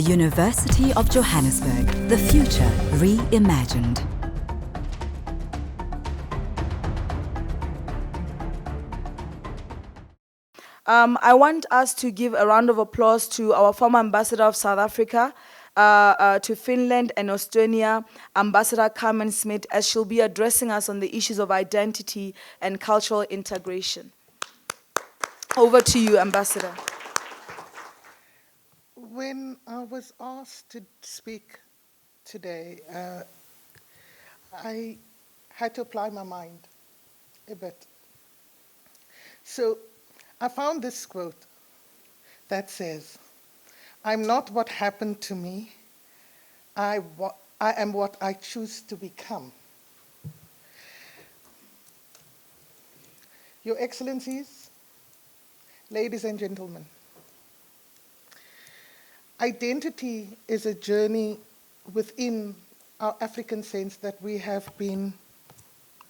the University of Johannesburg, the future reimagined. I want us to give a round of applause to our former ambassador of South Africa to Finland and Estonia, Ambassador Carmen Smith, as she'll be addressing us on the issues of identity and cultural integration. Over to you, Ambassador. When I was asked to speak today, I had to apply my mind a bit. So I found this quote that says, "I'm not what happened to me, I am what I choose to become." Your Excellencies, ladies and gentlemen, identity is a journey within our African sense that we have been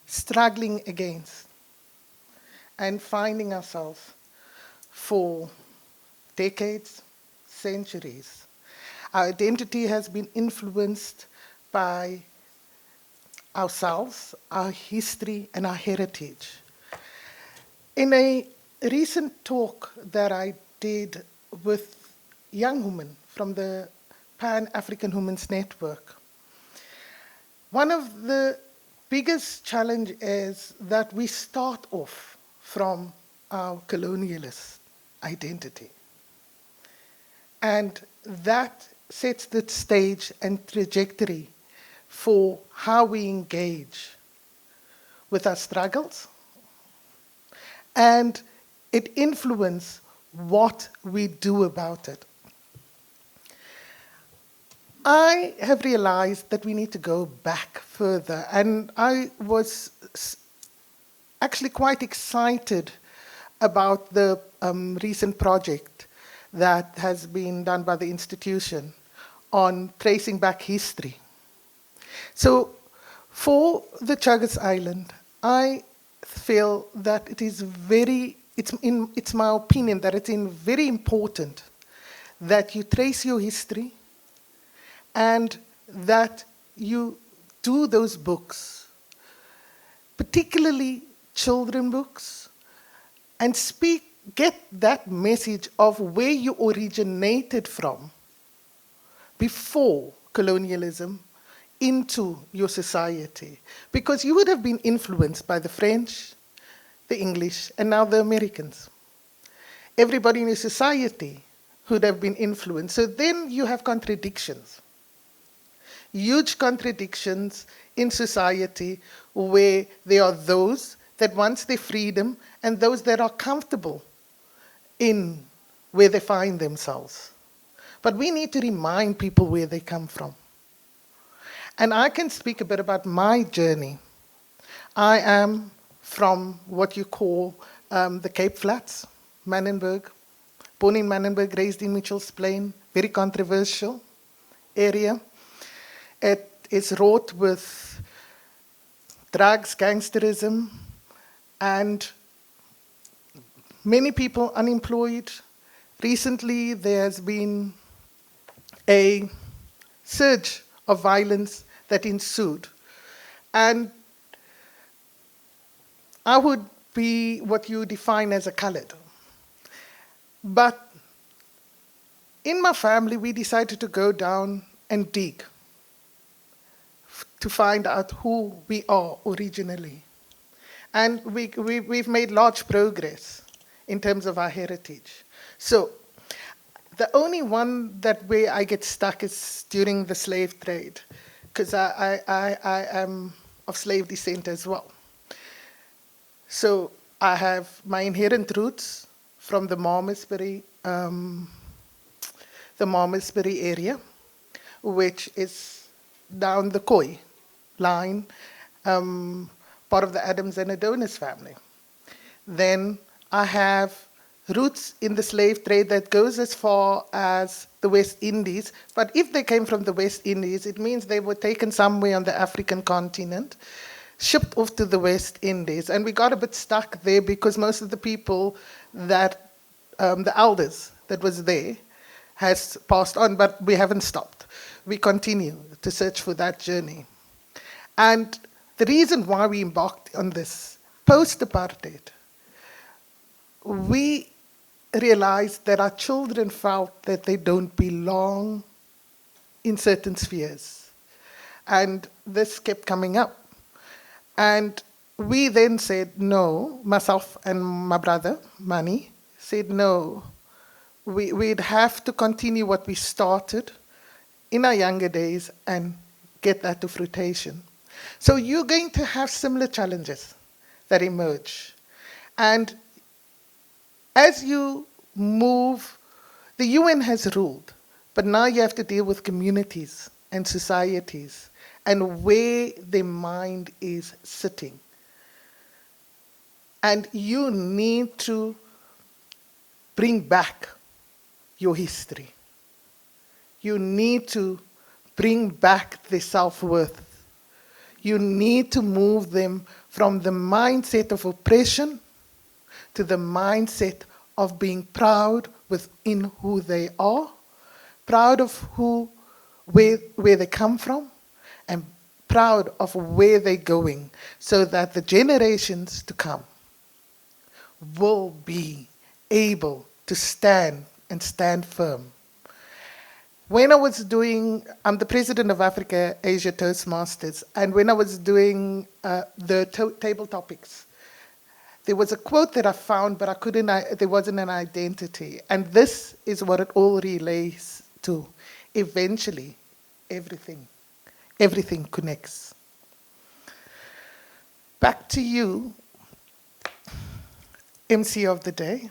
struggling against and finding ourselves for decades, centuries. Our identity has been influenced by ourselves, our history, and our heritage. In a recent talk that I did with young women from the Pan-African Women's Network, one of the biggest challenges is that we start off from our colonialist identity. And that sets the stage and trajectory for how we engage with our struggles, and it influences what we do about it. I have realized that we need to go back further, and I was actually quite excited about the recent project that has been done by the institution on tracing back history. So for the Chagos Island, I feel that it's my opinion that it's very important that you trace your history and that you do those books, particularly children books, and get that message of where you originated from before colonialism into your society. Because you would have been influenced by the French, the English, and now the Americans. Everybody in your society would have been influenced. So then you have contradictions. Huge contradictions in society where there are those that want their freedom and those that are comfortable in where they find themselves. But we need to remind people where they come from. And I can speak a bit about my journey. I am from what you call the Cape Flats, Manenberg. Born in Manenberg, raised in Mitchell's Plain, very controversial area. It is wrought with drugs, gangsterism, and many people unemployed. Recently, there has been a surge of violence that ensued. And I would be what you define as a colored. But in my family, we decided to go down and dig to find out who we are originally. And we've made large progress in terms of our heritage. So the only one that where I get stuck is during the slave trade, because I am of slave descent as well. So I have my inherent roots from the Malmesbury area, which is down the Khoi line, part of the Adams and Adonis family. Then I have roots in the slave trade that goes as far as the West Indies. But if they came from the West Indies, it means they were taken somewhere on the African continent, shipped off to the West Indies. And we got a bit stuck there because most of the people that, the elders that was there, has passed on, but we haven't stopped. We continue to search for that journey. And the reason why we embarked on this post-apartheid, we realized that our children felt that they don't belong in certain spheres. And this kept coming up. And we then said, no, myself and my brother, Mani, said, no, we'd have to continue what we started in our younger days and get that to fruition. So you're going to have similar challenges that emerge. And as you move, the UN has ruled, but now you have to deal with communities and societies and where their mind is sitting. And you need to bring back your history. You need to bring back their self-worth. You need to move them from the mindset of oppression to the mindset of being proud within who they are, proud of where they come from, and proud of where they're going, so that the generations to come will be able to stand and stand firm. When I was doing, I'm the president of Africa Asia Toastmasters, and when I was doing the table topics, there was a quote that I found, but there wasn't an identity. And this is what it all relates to. Eventually, everything connects. Back to you, MC of the day.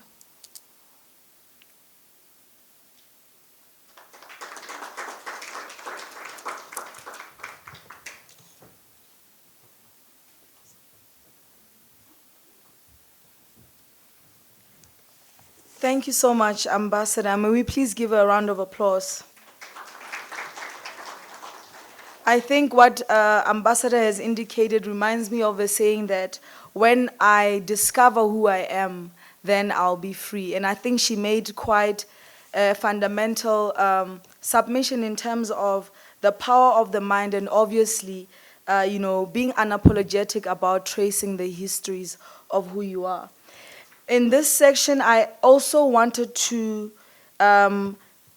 Thank you so much, Ambassador. May we please give her a round of applause? I think what Ambassador has indicated reminds me of the saying that when I discover who I am, then I'll be free. And I think she made quite a fundamental submission in terms of the power of the mind and obviously, being unapologetic about tracing the histories of who you are. In this section, I also wanted to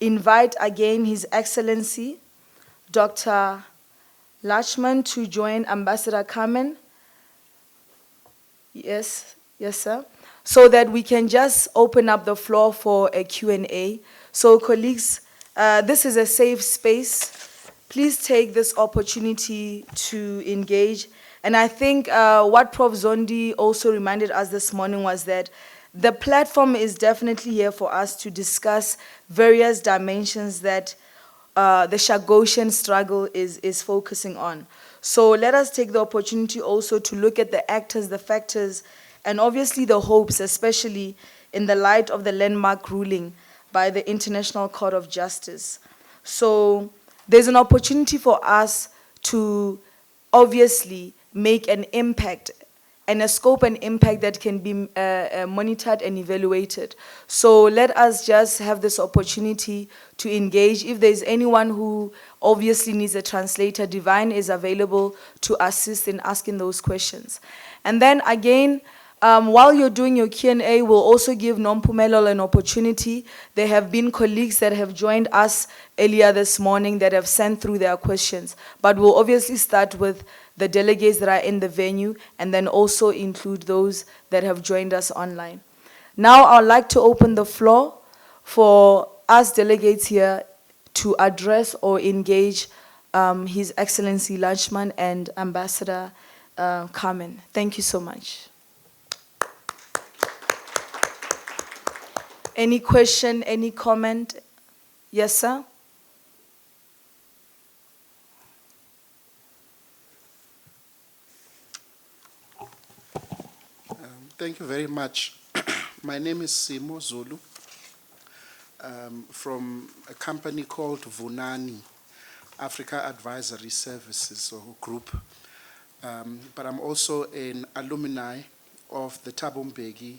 invite again His Excellency, Dr. Lachman, to join Ambassador Carmen. Yes, sir. So that we can just open up the floor for a Q&A. So colleagues, this is a safe space. Please take this opportunity to engage. And I think what Prof. Zondi also reminded us this morning was that the platform is definitely here for us to discuss various dimensions that the Chagosian struggle is focusing on. So let us take the opportunity also to look at the actors, the factors, and obviously the hopes, especially in the light of the landmark ruling by the International Court of Justice. So there's an opportunity for us to obviously make an impact and a scope and impact that can be monitored and evaluated. So let us just have this opportunity to engage. If there's anyone who obviously needs a translator, Divine is available to assist in asking those questions. And then again, while you're doing your Q&A, we'll also give Nompumelelo an opportunity. There have been colleagues that have joined us earlier this morning that have sent through their questions. But we'll obviously start with the delegates that are in the venue and then also include those that have joined us online. Now I'd like to open the floor for us delegates here to address or engage His Excellency Lachman and Ambassador Carmen. Thank you so much. Any question, any comment? Yes, sir? Thank you very much. My name is Simo Zulu from a company called Vunani, Africa Advisory Services or Group. But I'm also an alumni of the Thabo Mbeki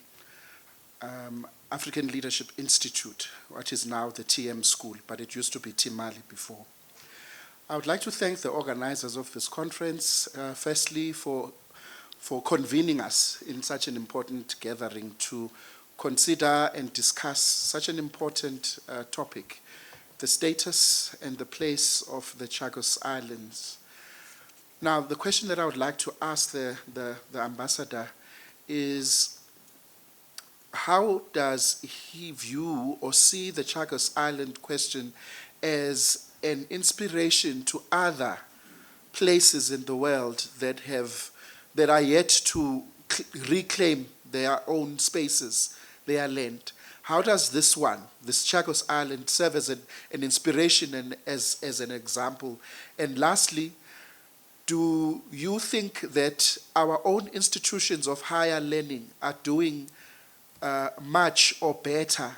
African Leadership Institute, what is now the TM School, but it used to be Timali before. I would like to thank the organizers of this conference, firstly for convening us in such an important gathering to consider and discuss such an important topic, the status and the place of the Chagos Islands. Now, the question that I would like to ask the ambassador is, how does he view or see the Chagos Island question as an inspiration to other places in the world that are yet to reclaim their own spaces, their land? How does this Chagos Island, serve as an inspiration and as an example? And lastly, do you think that our own institutions of higher learning are doing much or better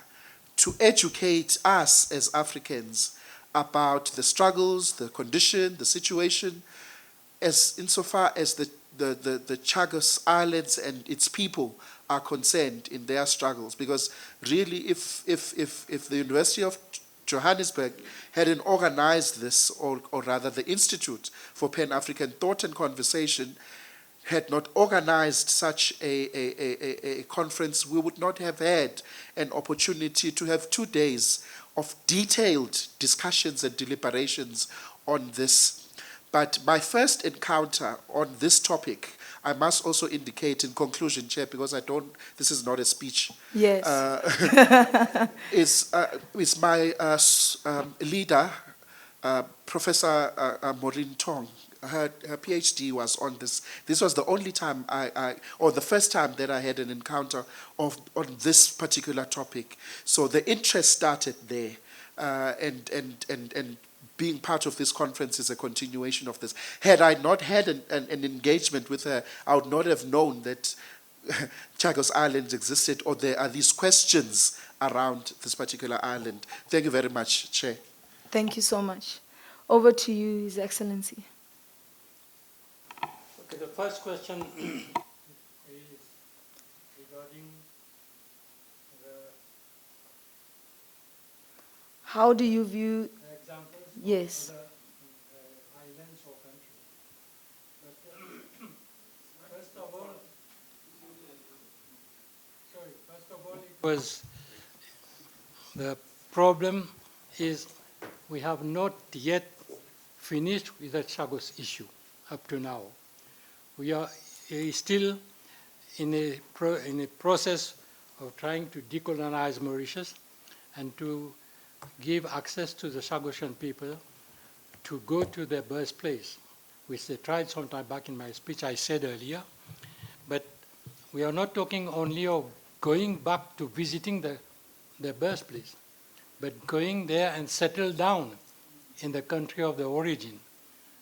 to educate us as Africans about the struggles, the condition, the situation, insofar as the Chagos Islands and its people are concerned in their struggles? Because really, if the University of Johannesburg hadn't organized this, or rather the Institute for Pan-African Thought and Conversation had not organized such a conference, we would not have had an opportunity to have 2 days of detailed discussions and deliberations on this. But my first encounter on this topic, I must also indicate in conclusion, Chair, because this is not a speech. Yes. Is my leader, Professor Maureen Tong. Her PhD was on this. This was the only time or the first time that I had an encounter on this particular topic. So the interest started there, and being part of this conference is a continuation of this. Had I not had an engagement with her, I would not have known that Chagos Islands existed, or there are these questions around this particular island. Thank you very much, Chair. Thank you so much. Over to you, His Excellency. Okay, the first question is regarding How do you view... the examples Yes. of other islands or countries. But, first of all, it was the problem is we have not yet finished with the Chagos issue up to now. We are still in a process of trying to decolonize Mauritius and to give access to the Chagosian people to go to their birthplace, which they tried sometime back in my speech I said earlier. But we are not talking only of going back to visiting their birthplace, but going there and settle down in the country of the origin.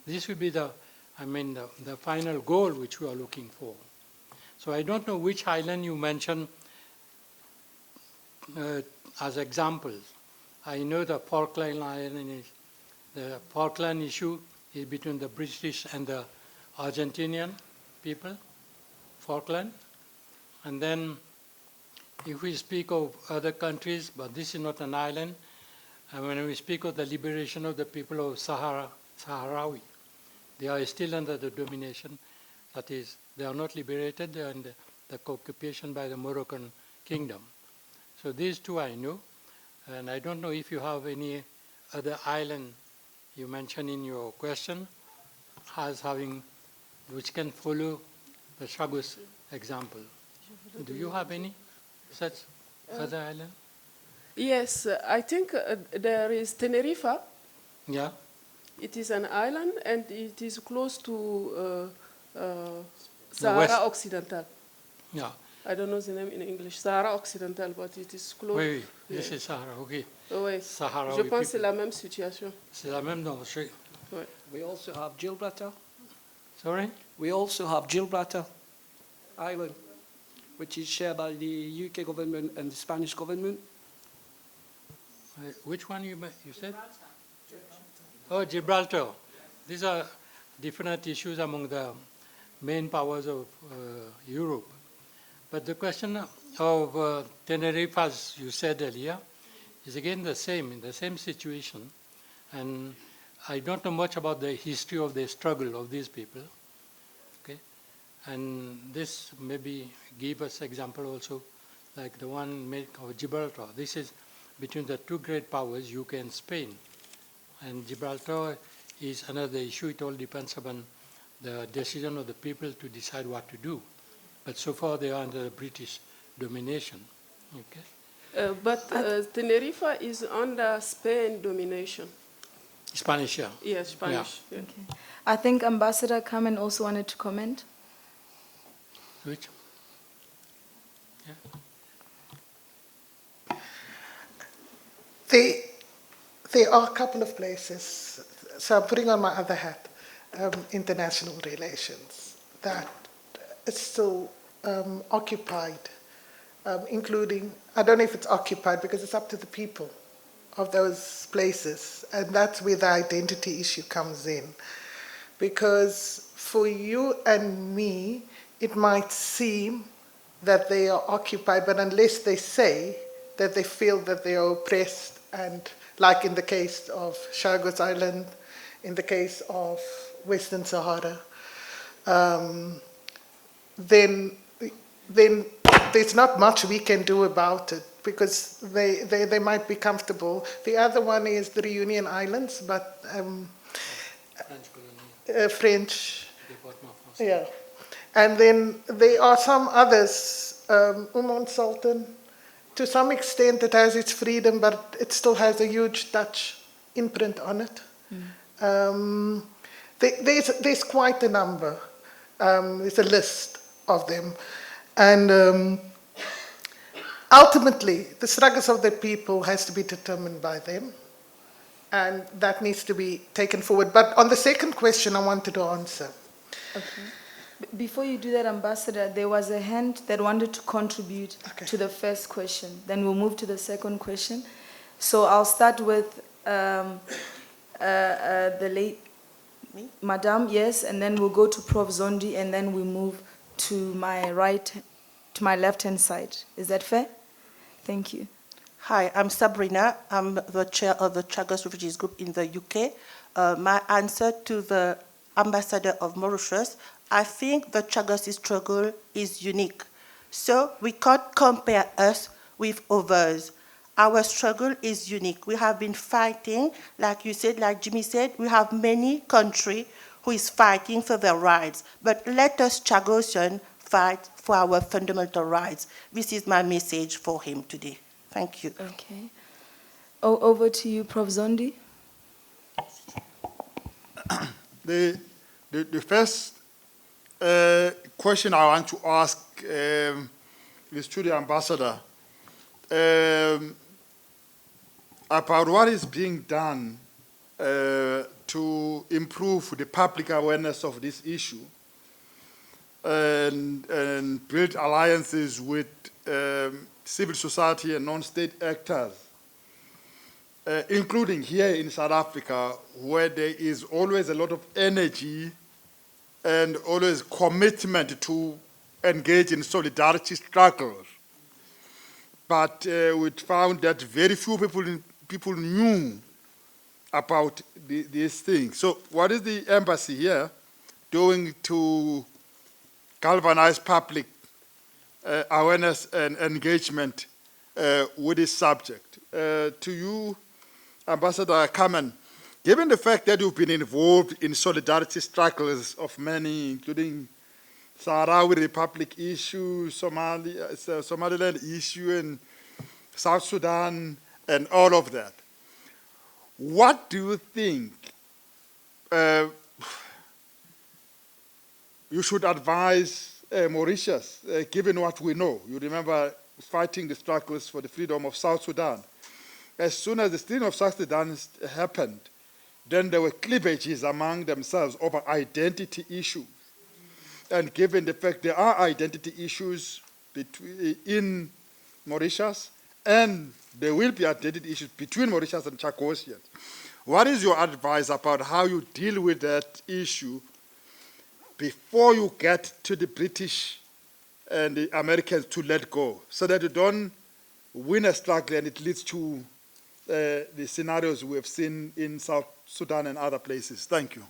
This will be the final goal which we are looking for. So I don't know which island you mentioned as examples. I know the Falkland Island the Falkland issue is between the British and the Argentinian people, Falkland. And then if we speak of other countries, but this is not an island, and when we speak of the liberation of the people of Sahrawi, they are still under the domination. That is, they are not liberated, they are under the occupation by the Moroccan kingdom. So these two I know, and I don't know if you have any other island you mentioned in your question which can follow the Chagos example. Do you have any such other island? Yes, I think there is Tenerife. Yeah. It is an island and it is close to Sahara Occidental. Yeah. I don't know the name in English, Sahara Occidental, but it is close. Oui, oui. This is Sahara, ok. Oui. Sahara, Je pense que c'est la même situation. C'est la même dans le... Oui. We also have Gibraltar. Sorry? We also have Gibraltar Island, which is shared by the UK government and the Spanish government. Which one you said? Oh, Gibraltar. These are different issues among the main powers of Europe. But the question of Tenerife, as you said earlier, is again the same, in the same situation. And I don't know much about the history of the struggle of these people. Okay? And this maybe give us example also, like the one made of Gibraltar. This is between the two great powers, UK and Spain. And Gibraltar is another issue. It all depends upon the decision of the people to decide what to do. But so far they are under British domination. Okay? But Tenerife is under Spain domination. Spanish, yeah. Yes, Spanish. Yeah. Yeah. Okay. I think Ambassador Carmen also wanted to comment. Which? Yeah. There are a couple of places, so I'm putting on my other hat, international relations, that is still occupied, including, I don't know if it's occupied because it's up to the people of those places, and that's where the identity issue comes in. Because for you and me, it might seem that they are occupied, but unless they say that they feel that they are oppressed, and like in the case of Chagos Island, in the case of Western Sahara, then there's not much we can do about it, because they might be comfortable. The other one is the Reunion Islands, but French, yeah. And then there are some others, Sultan, to some extent it has its freedom, but it still has a huge Dutch imprint on it. There's quite a number. There's a list of them. And ultimately, the struggles of the people has to be determined by them. And that needs to be taken forward. But on the second question I wanted to answer. Okay. Before you do that, Ambassador, there was a hand that wanted to contribute to the first question. Then we'll move to the second question. So I'll start with the late Madam, yes, and then we'll go to Prof. Zondi, and then we move to my left-hand side. Is that fair? Thank you. Hi, I'm Sabrina. I'm the chair of the Chagos Refugees Group in the UK. My answer to the Ambassador of Mauritius, I think the Chagos struggle is unique. So we can't compare us with others. Our struggle is unique. We have been fighting, like you said, like Jimmy said, we have many countries who is fighting for their rights. But let us Chagosian fight for our fundamental rights. This is my message for him today. Thank you. Okay. Over to you, Prof. Zondi. The first question I want to ask is to the ambassador about what is being done to improve the public awareness of this issue and build alliances with civil society and non-state actors, including here in South Africa, where there is always a lot of energy and always commitment to engage in solidarity struggles. But we found that very few people knew about these things. So what is the embassy here doing to galvanize public awareness and engagement with this subject? To you, Ambassador Carmen, given the fact that you've been involved in solidarity struggles of many, including Sahrawi Republic issue, Somaliland issue, and South Sudan, and all of that, what do you think you should advise Mauritius, given what we know? You remember fighting the struggles for the freedom of South Sudan. As soon as the freedom of South Sudan happened, then there were cleavages among themselves over identity issues. And given the fact there are identity issues in Mauritius, and there will be identity issues between Mauritius and Chagosians, what is your advice about how you deal with that issue before you get to the British and the Americans to let go, so that you don't win a struggle and it leads to the scenarios we have seen in South Sudan and other places. Thank you.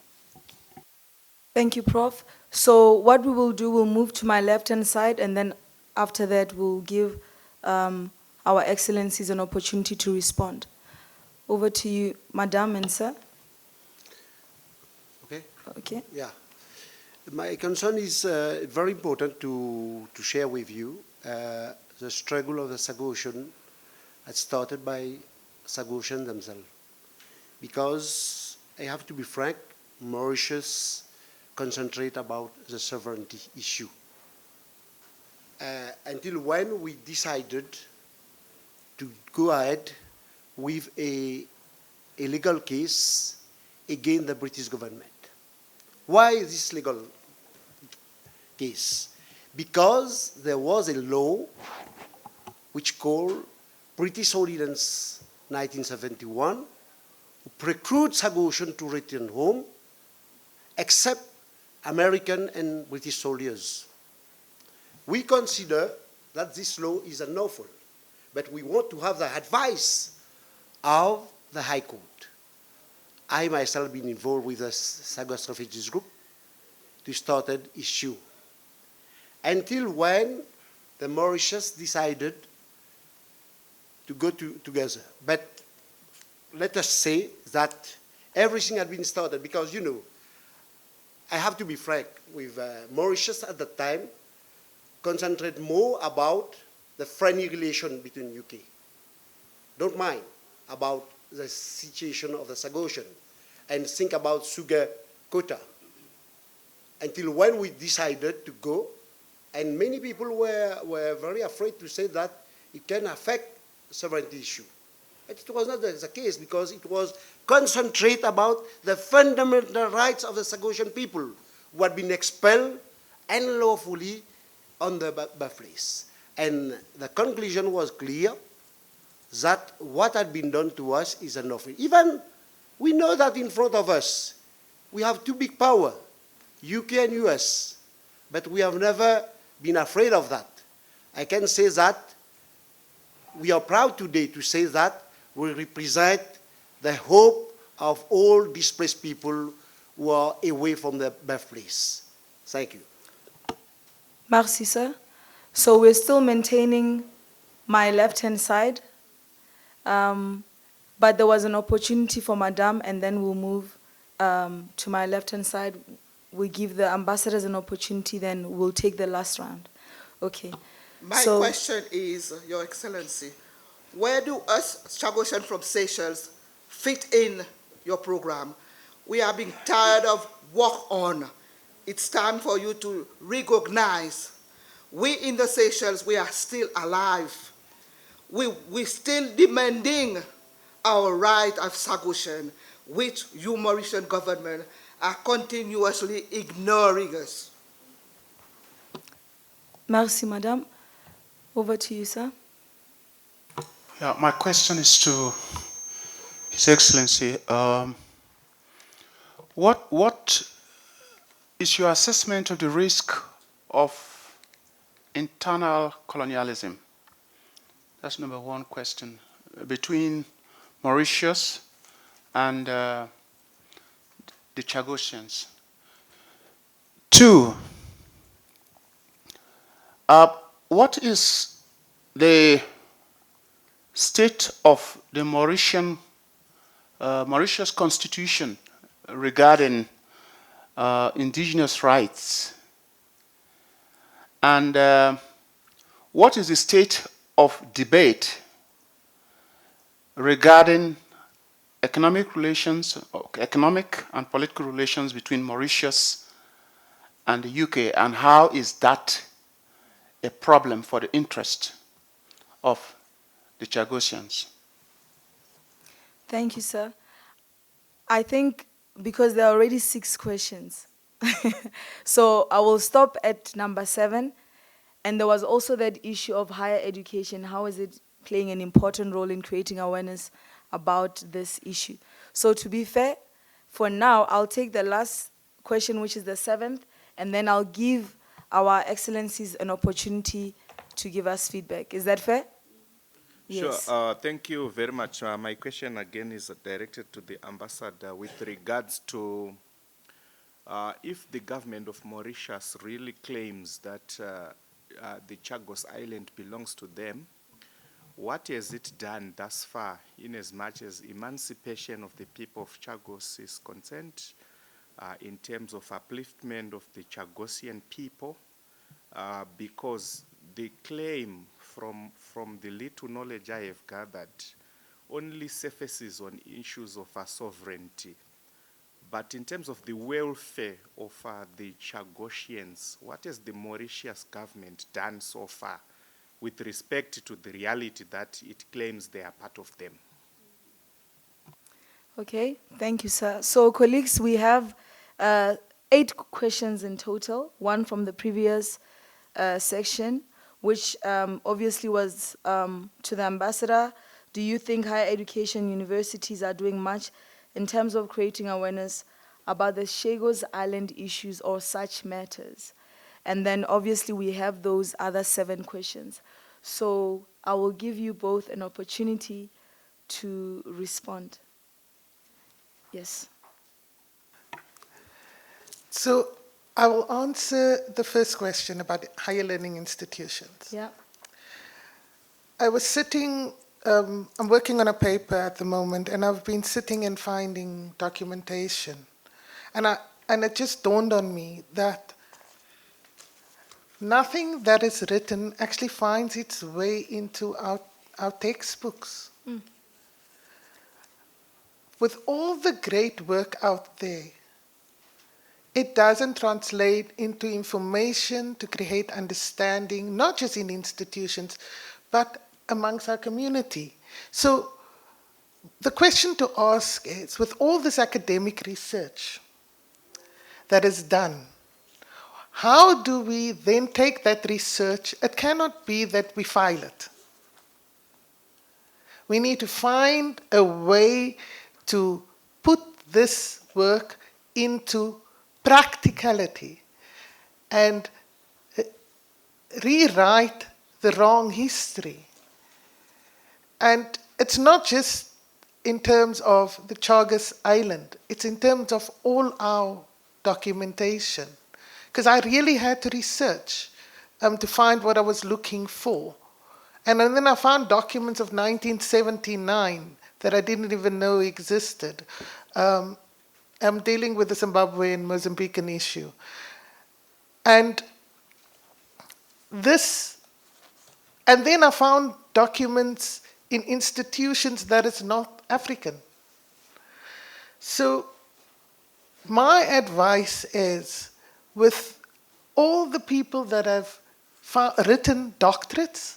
Thank you, Prof. So what we will do, we'll move to my left-hand side, and then after that, we'll give our excellencies an opportunity to respond. Over to you, Madam and Sir. Okay. Okay. Yeah. My concern is very important to share with you. The struggle of the Chagosian had started by Chagosians themselves. Because I have to be frank, Mauritius concentrate about the sovereignty issue. Until when we decided to go ahead with a legal case against the British government. Why this legal case? Because there was a law which called British Ordinance 1971, who preclude Chagosian to return home, except American and British soldiers. We consider that this law is unlawful, but we want to have the advice of the High Court. I myself been involved with the Chagos refugees group to start an issue. Until when the Mauritius decided to go together. But let us say that everything had been started because, you know, I have to be frank with Mauritius at the time, concentrate more about the friendly relation between UK. Don't mind about the situation of the Chagosian and think about sugar quota. Until when we decided to go, and many people were very afraid to say that it can affect sovereignty issue. But it was not the case because it was concentrate about the fundamental rights of the Chagosian people who had been expelled unlawfully on the birthplace. And the conclusion was clear that what had been done to us is unlawful. Even we know that in front of us, we have two big powers, UK and US, but we have never been afraid of that. I can say that we are proud today to say that we represent the hope of all displaced people who are away from their birthplace. Thank you. Merci, sir. So we're still maintaining my left-hand side, but there was an opportunity for Madame, and then we'll move to my left-hand side. We give the ambassadors an opportunity, then we'll take the last round. Okay. My question is, Your Excellency, where do us Chagosian from Seychelles fit in your program? We are being tired of walk on. It's time for you to recognize we in the Seychelles, we are still alive. We're still demanding our right of Chagosian, which you Mauritian government are continuously ignoring us. Merci, Madame. Over to you, sir. Yeah, my question is to His Excellency. What is your assessment of the risk of internal colonialism? That's number one question. Between Mauritius and the Chagosians. Two, what is the state of the Mauritius constitution regarding indigenous rights? And what is the state of debate regarding economic relations, economic and political relations between Mauritius and the UK, and how is that a problem for the interest of the Chagosians? Thank you, sir. I think because there are already 6 questions, so I will stop at number 7. And there was also that issue of higher education. How is it playing an important role in creating awareness about this issue? So to be fair, for now, I'll take the last question, which is the 7th, and then I'll give our excellencies an opportunity to give us feedback. Is that fair? Yes. Sure. Thank you very much. My question again is directed to the ambassador with regards to if the government of Mauritius really claims that the Chagos Island belongs to them, what has it done thus far in as much as emancipation of the people of Chagos is concerned, in terms of upliftment of the Chagosian people? Because the claim from the little knowledge I have gathered only surfaces on issues of sovereignty. But in terms of the welfare of the Chagosians, what has the Mauritius government done so far with respect to the reality that it claims they are part of them? Okay, thank you, sir. So, colleagues, we have 8 questions in total, one from the previous section, which obviously was to the ambassador. Do you think higher education universities are doing much in terms of creating awareness about the Chagos Island issues or such matters? And then obviously we have those other 7 questions. So I will give you both an opportunity to respond. Yes. So I will answer the first question about higher learning institutions. Yeah. I was sitting, I'm working on a paper at the moment, and I've been sitting and finding documentation. And it just dawned on me that nothing that is written actually finds its way into our textbooks. Mm. With all the great work out there, it doesn't translate into information to create understanding, not just in institutions, but amongst our community. So the question to ask is, with all this academic research that is done, how do we then take that research? It cannot be that we file it. We need to find a way to put this work into practicality and rewrite the wrong history. And it's not just in terms of the Chagos Island, it's in terms of all our documentation. Because I really had to research to find what I was looking for. And then I found documents of 1979 that I didn't even know existed. I'm dealing with the Zimbabwean Mozambican issue. And then I found documents in institutions that is not African. So my advice is, with all the people that have written doctorates,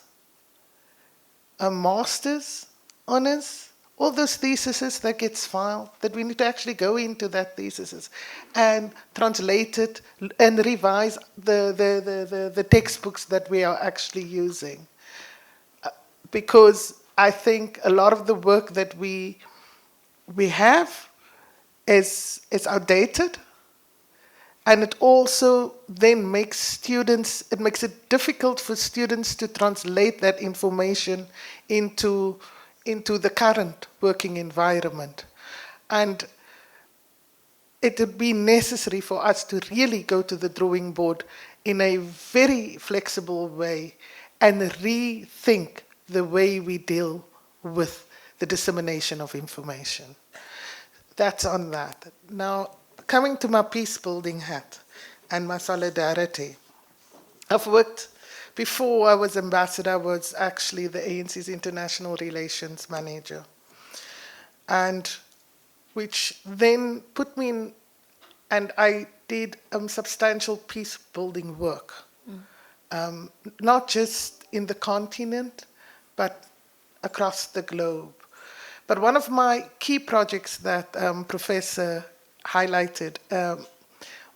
masters, honors, all those theses that gets filed, that we need to actually go into that theses and translate it and revise the textbooks that we are actually using. Because I think a lot of the work that we have is outdated, and it also then makes it difficult for students to translate that information into the current working environment. And it would be necessary for us to really go to the drawing board in a very flexible way and rethink the way we deal with the dissemination of information. That's on that. Now, coming to my peace-building hat and my solidarity, I've worked. Before I was ambassador, I was actually the ANC's international relations manager, and which then put me in, and I did substantial peace-building work, not just in the continent, but across the globe. But one of my key projects that Professor highlighted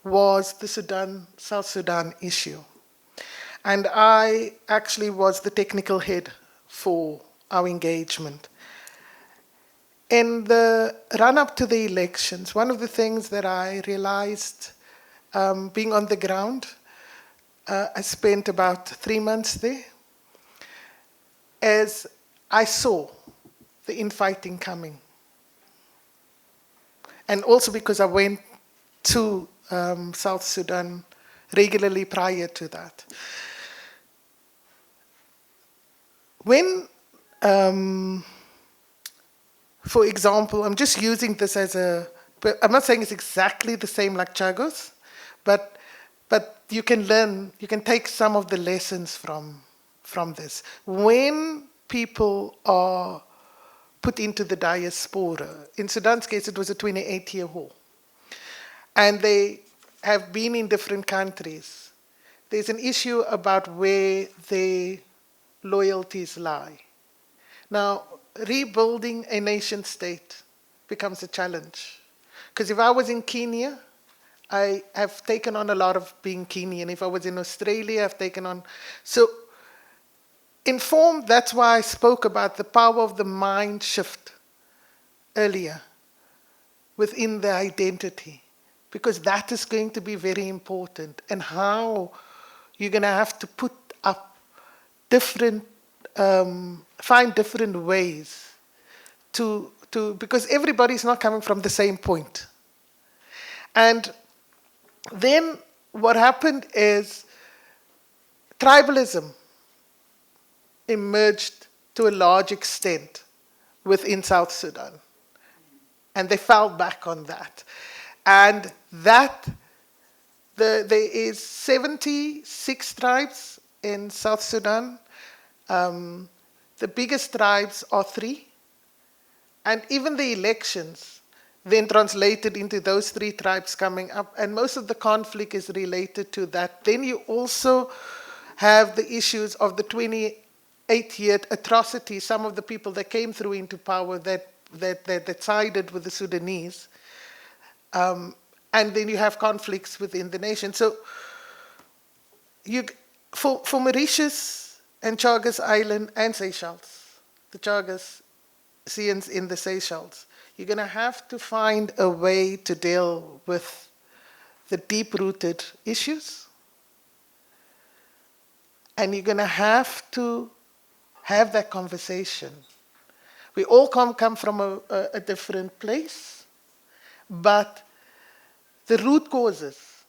was the South Sudan issue. And I actually was the technical head for our engagement. In the run-up to the elections, one of the things that I realized being on the ground, I spent about 3 months there, as I saw the infighting coming. And also because I went to South Sudan regularly prior to that. When, for example, I'm just using this as I'm not saying it's exactly the same like Chagos, but you can learn, you can take some of the lessons from this. When people are put into the diaspora, in Sudan's case it was a 28-year war, and they have been in different countries, there's an issue about where their loyalties lie. Now, rebuilding a nation state becomes a challenge. Because if I was in Kenya, I have taken on a lot of being Kenyan. If I was in Australia, I've taken on. So, informed, that's why I spoke about the power of the mind shift earlier within the identity. Because that is going to be very important. And how you're going to have to put up different, find different ways to because everybody's not coming from the same point. And then what happened is tribalism emerged to a large extent within South Sudan. And they fell back on that. And that, there is 76 tribes in South Sudan. The biggest tribes are 3. And even the elections then translated into those 3 tribes coming up. And most of the conflict is related to that. Then you also have the issues of the 28-year atrocities. Some of the people that came through into power that sided with the Sudanese. And then you have conflicts within the nation. So for Mauritius and Chagos Island and Seychelles, the Chagosians in the Seychelles, you're going to have to find a way to deal with the deep-rooted issues. And you're going to have that conversation. We all come from a different place, but the root causes,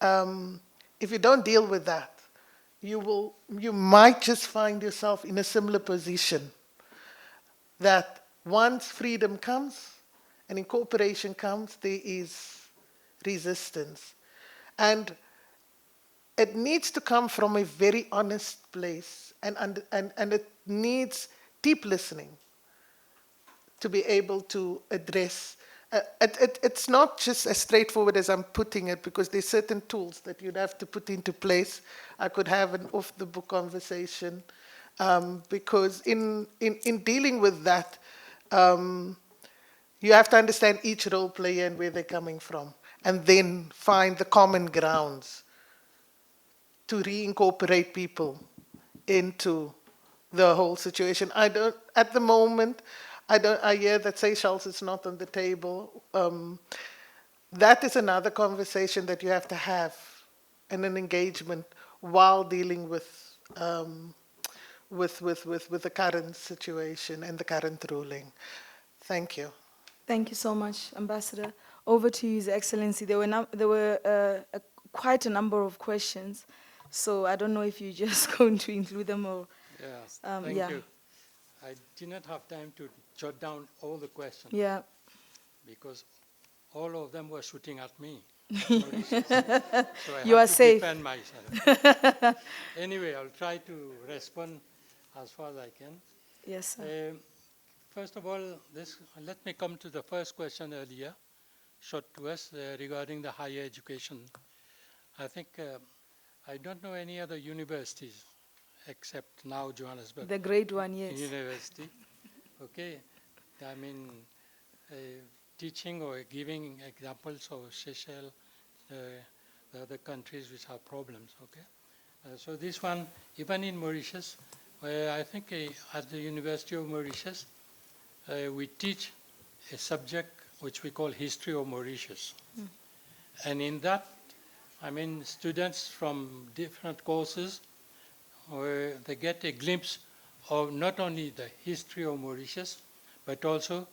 if you don't deal with that, you might just find yourself in a similar position, that once freedom comes and incorporation comes, there is resistance. And it needs to come from a very honest place, and it needs deep listening to be able to address. It's not just as straightforward as I'm putting it, because there's certain tools that you'd have to put into place. I could have an off-the-book conversation, because in dealing with that, you have to understand each role player and where they're coming from, and then find the common grounds to reincorporate people into the whole situation. At the moment, I hear that Seychelles is not on the table. That is another conversation that you have to have, and an engagement while dealing with the current situation and the current ruling. Thank you. Thank you so much, Ambassador. Over to you, His Excellency. There were quite a number of questions, so I don't know if you're just going to include them or. Yes, thank you. I did not have time to jot down all the questions. Yeah. Because all of them were shooting at me. So you are safe. Defend myself. Anyway, I'll try to respond as far as I can. Yes, sir. First of all, let me come to the first question earlier, shot to us regarding the higher education. I think I don't know any other universities except now Johannesburg. The great one, yes. University. Okay. I mean, teaching or giving examples of Seychelles, the other countries which have problems. Okay. So this one, even in Mauritius, I think at the University of Mauritius, we teach a subject which we call History of Mauritius. And in that, I mean, students from different courses, where they get a glimpse of not only the history of Mauritius, but also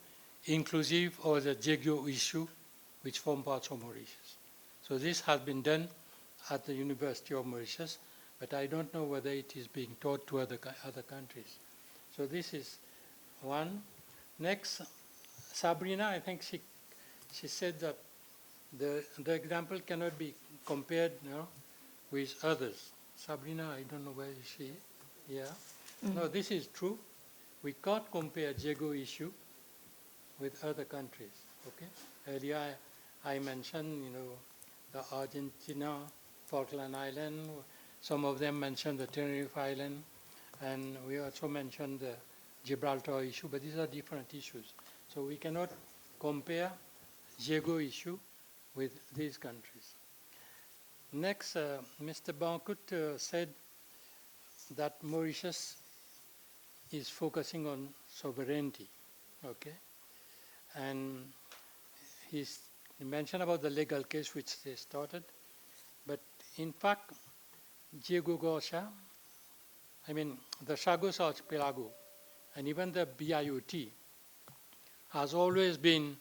inclusive of the Jago issue, which form parts of Mauritius. So this has been done at the University of Mauritius, but I don't know whether it is being taught to other countries. So this is one. Next, Sabrina, I think she said that the example cannot be compared, with others. Sabrina, I don't know where is she. Yeah. No, this is true. We can't compare Jago issue with other countries. Okay. Earlier I mentioned, the Argentina, Falkland Island. Some of them mentioned the Tenerife Island, and we also mentioned the Gibraltar issue. But these are different issues, so we cannot compare Jago issue with these countries. Next, Mr. Bankut said that Mauritius is focusing on sovereignty, okay? And he mentioned about the legal case which they started, but in fact, Chagos, I mean, the Chagos archipelago, and even the BIOT has always been,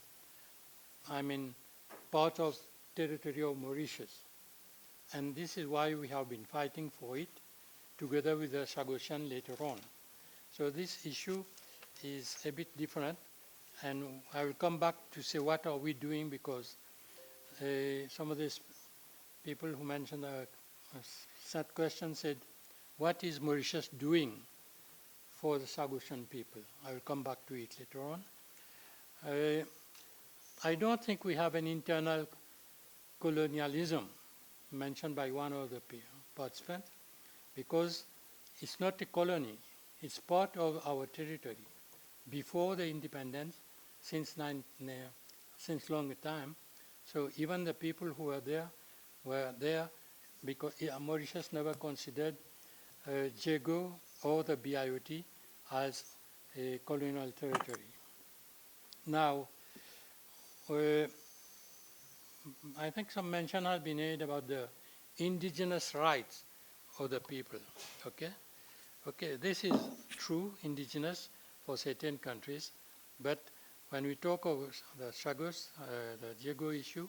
part of territory of Mauritius. And this is why we have been fighting for it, together with the Chagosian later on. So this issue is a bit different, and I will come back to say what are we doing, because some of these people who mentioned that question said, what is Mauritius doing for the Chagosian people? I will come back to it later on. I don't think we have an internal colonialism mentioned by one of the participants, because it's not a colony. It's part of our territory. Before the independence, since long time, so even the people who were there because Mauritius never considered Jago or the BIOT as a colonial territory. Now, I think some mention has been made about the indigenous rights of the people, okay? Okay, this is true, indigenous for certain countries, but when we talk of the Chagos, the Jago issue,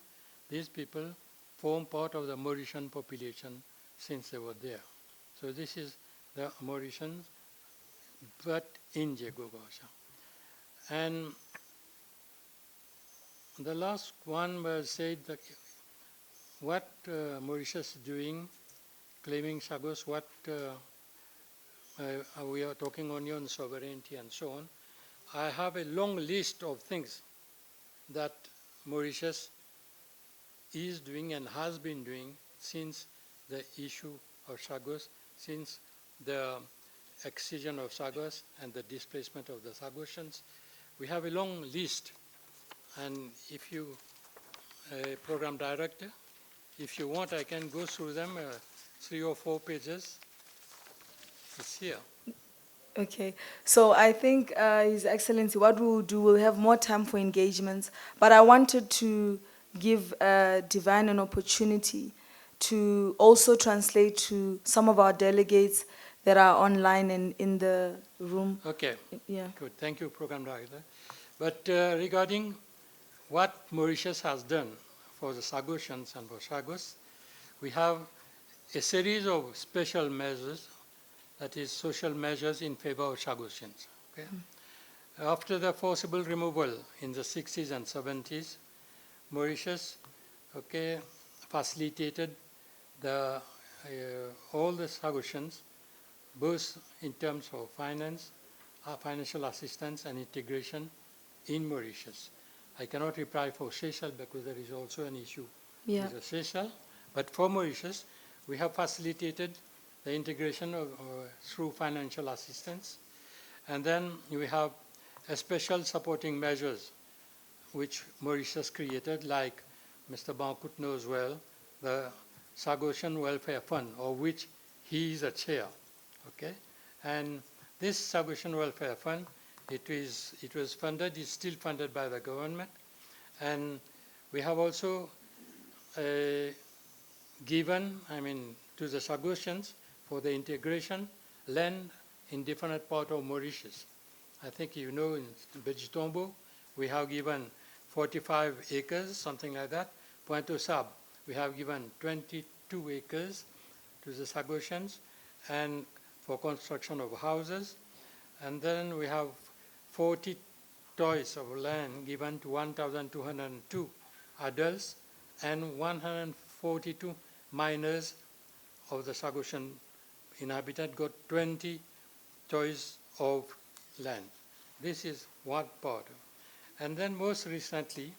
these people form part of the Mauritian population since they were there. So this is the Mauritians, but in Jago. And the last one was said that what Mauritius is doing, claiming Chagos, what we are talking only on sovereignty and so on. I have a long list of things that Mauritius is doing and has been doing since the issue of Chagos, since the excision of Chagos and the displacement of the Chagosians. We have a long list, and if you, program director, if you want, I can go through them, 3 or 4 pages. It's here. Okay, so I think His Excellency, what we will do, we'll have more time for engagements, but I wanted to give Divine an opportunity to also translate to some of our delegates that are online and in the room. Okay, yeah. Good, thank you, Program Director. But regarding what Mauritius has done for the Chagosians and for Chagos, we have a series of special measures, that is social measures in favor of Chagosians. Okay? After the forcible removal in the 60s and 70s, Mauritius facilitated all the Chagosians, both in terms of finance, financial assistance and integration in Mauritius. I cannot reply for Seychelles because there is also an issue with the Seychelles, but for Mauritius, we have facilitated the integration through financial assistance. And then we have a special supporting measures which Mauritius created, like Mr. Bankut knows well, the Chagosian Welfare Fund, of which he is a chair. Okay? And this Chagosian Welfare Fund, it was funded, is still funded by the government. And we have also given, to the Chagosians for the integration land in different parts of Mauritius. I think you know in Bejitombo, we have given 45 acres, something like that. Pointe Sab, we have given 22 acres to the Chagosians and for construction of houses. And then we have 40 toys of land given to 1,202 adults and 142 minors of the Chagosian inhabitant got 20 toys of land. This is one part. And then most recently,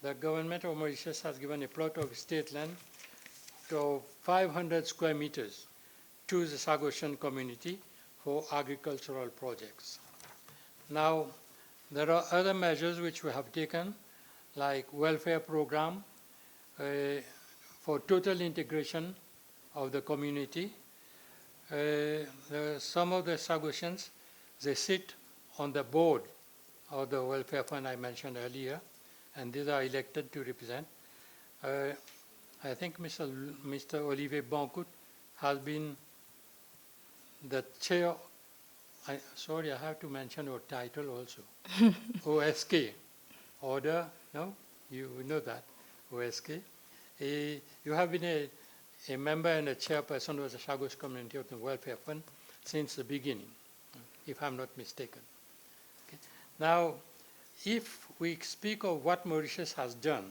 the government of Mauritius has given a plot of state land of 500 square meters to the Chagosian community for agricultural projects. Now, there are other measures which we have taken, like welfare program for total integration of the community. Some of the Chagosians, they sit on the board of the welfare fund I mentioned earlier, and these are elected to represent. I think Mr. Olivier Bancout has been the chair. Sorry, I have to mention your title also. OSK, Order, no? You know that, OSK. You have been a member and a chairperson of the Chagos community of the Welfare Fund since the beginning, if I'm not mistaken. Okay. Now, if we speak of what Mauritius has done,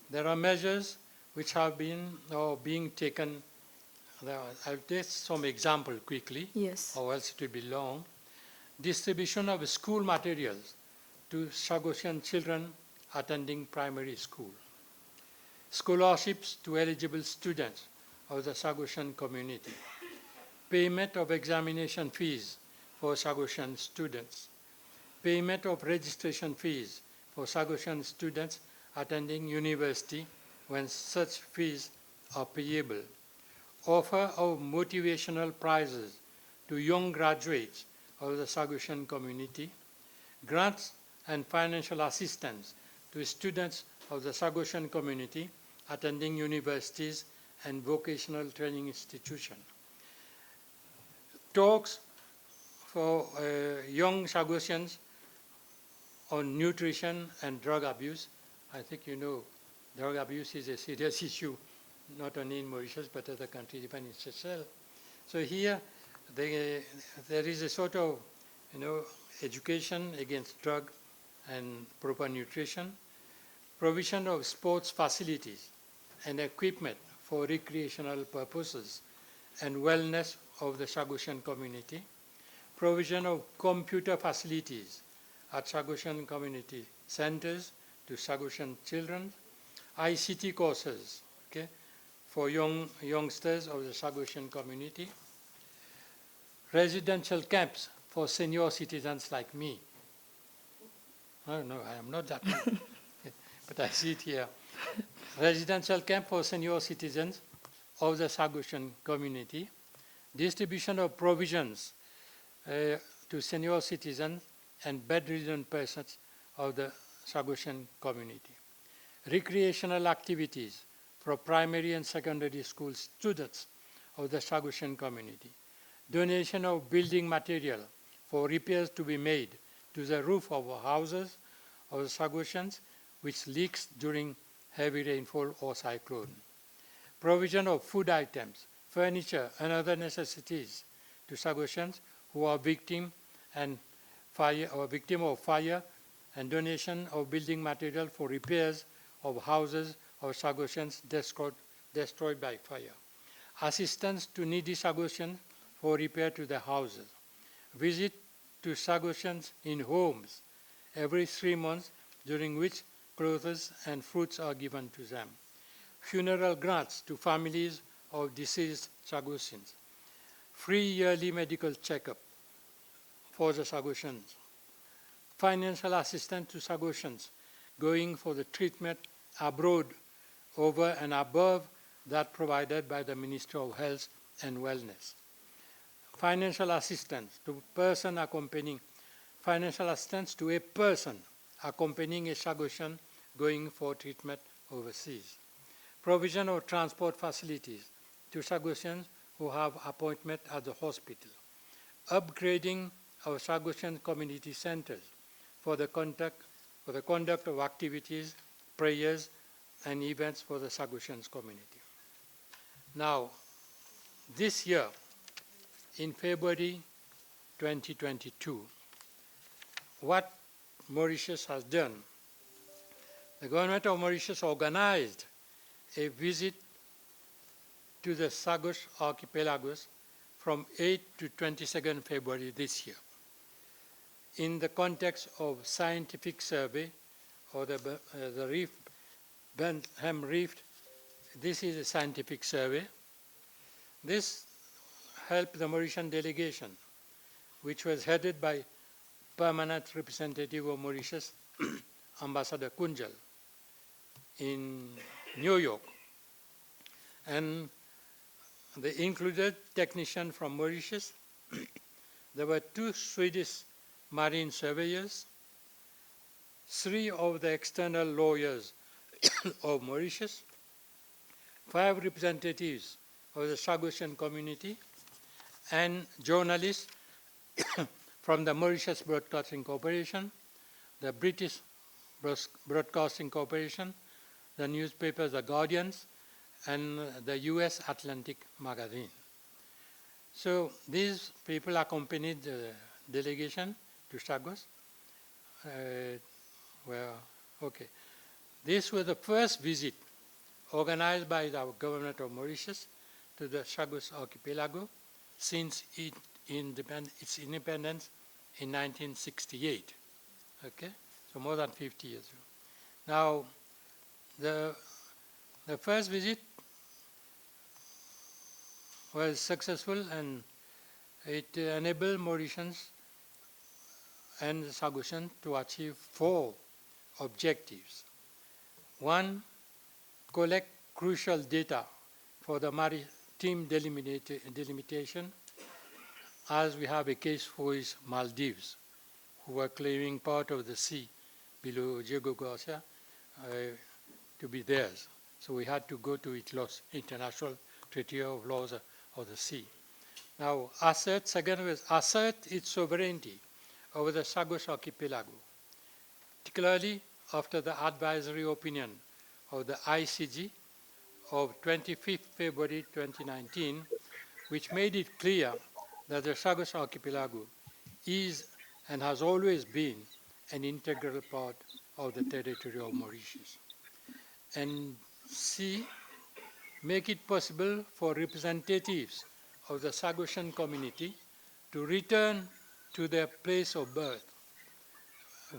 there are measures which have been or being taken. I'll take some example quickly, Yes. or else it will be long. Distribution of school materials to Chagosian children attending primary school. Scholarships to eligible students of the Chagosian community. Payment of examination fees for Chagosian students. Payment of registration fees for Chagosian students attending university when such fees are payable. Offer of motivational prizes to young graduates of the Chagosian community. Grants and financial assistance to students of the Chagosian community attending universities and vocational training institutions. Talks for young Chagosians on nutrition and drug abuse. I think you know drug abuse is a serious issue, not only in Mauritius, but other countries, even in Seychelles. So here, there is a sort of, education against drug and proper nutrition, provision of sports facilities and equipment for recreational purposes and wellness of the Chagosian community, provision of computer facilities at Chagosian community centers to Chagosian children, ICT courses, okay, for youngsters of the Chagosian community, residential camps for senior citizens like me. Oh, no, I am not that one, but I see it here. Residential camp for senior citizens of the Chagosian community, distribution of provisions to senior citizens and bedridden persons of the Chagosian community. Recreational activities for primary and secondary school students of the Chagosian community. Donation of building material for repairs to be made to the roof of houses of the Chagosians which leaks during heavy rainfall or cyclone. Provision of food items, furniture, and other necessities to Chagosians who are victim of fire, and donation of building material for repairs of houses of Chagosians destroyed by fire. Assistance to needy Chagosians for repair to their houses. Visit to Chagosians in homes every 3 months, during which clothes and fruits are given to them. Funeral grants to families of deceased Chagosians. Free yearly medical checkup for the Chagosians. Financial assistance to Chagosians going for the treatment abroad over and above that provided by the Ministry of Health and Wellness. Financial assistance to a person accompanying a Chagosian going for treatment overseas. provision of transport facilities to Chagosians who have appointment at the hospital, upgrading our Chagosian community centers for the conduct of activities, prayers, and events for the Chagosians community. Now, this year, in February 2022, what Mauritius has done, the government of Mauritius organized a visit to the Chagos archipelagos from 8 to 22nd February this year. In the context of scientific survey, or the reef, Bentham Reef, this is a scientific survey. This helped the Mauritian delegation, which was headed by permanent representative of Mauritius, Ambassador Kunjal, in New York. And they included technicians from Mauritius. There were 2 Swedish marine surveyors, 3 of the external lawyers of Mauritius, 5 representatives of the Chagosian community, and journalists from the Mauritius Broadcasting Corporation, the British Broadcasting Corporation, the newspaper The Guardians, and the US Atlantic magazine. So these people accompanied the delegation to Chagos. This was the first visit organized by the government of Mauritius to the Chagos archipelago since its independence in 1968. Okay, so more than 50 years ago. Now, the first visit was successful, and it enabled Mauritians and the Chagosians to achieve 4 objectives. 1, collect crucial data for the maritime delimitation, as we have a case for Maldives, who were claiming part of the sea below Chagosian to be theirs. So we had to go to ITLOS, International Treaty of Laws of the Sea. Now, second was assert its sovereignty over the Chagos archipelago, particularly after the advisory opinion of the ICG of 25th February 2019, which made it clear that the Chagos archipelago is and has always been an integral part of the territory of Mauritius. And C, make it possible for representatives of the Chagosian community to return to their place of birth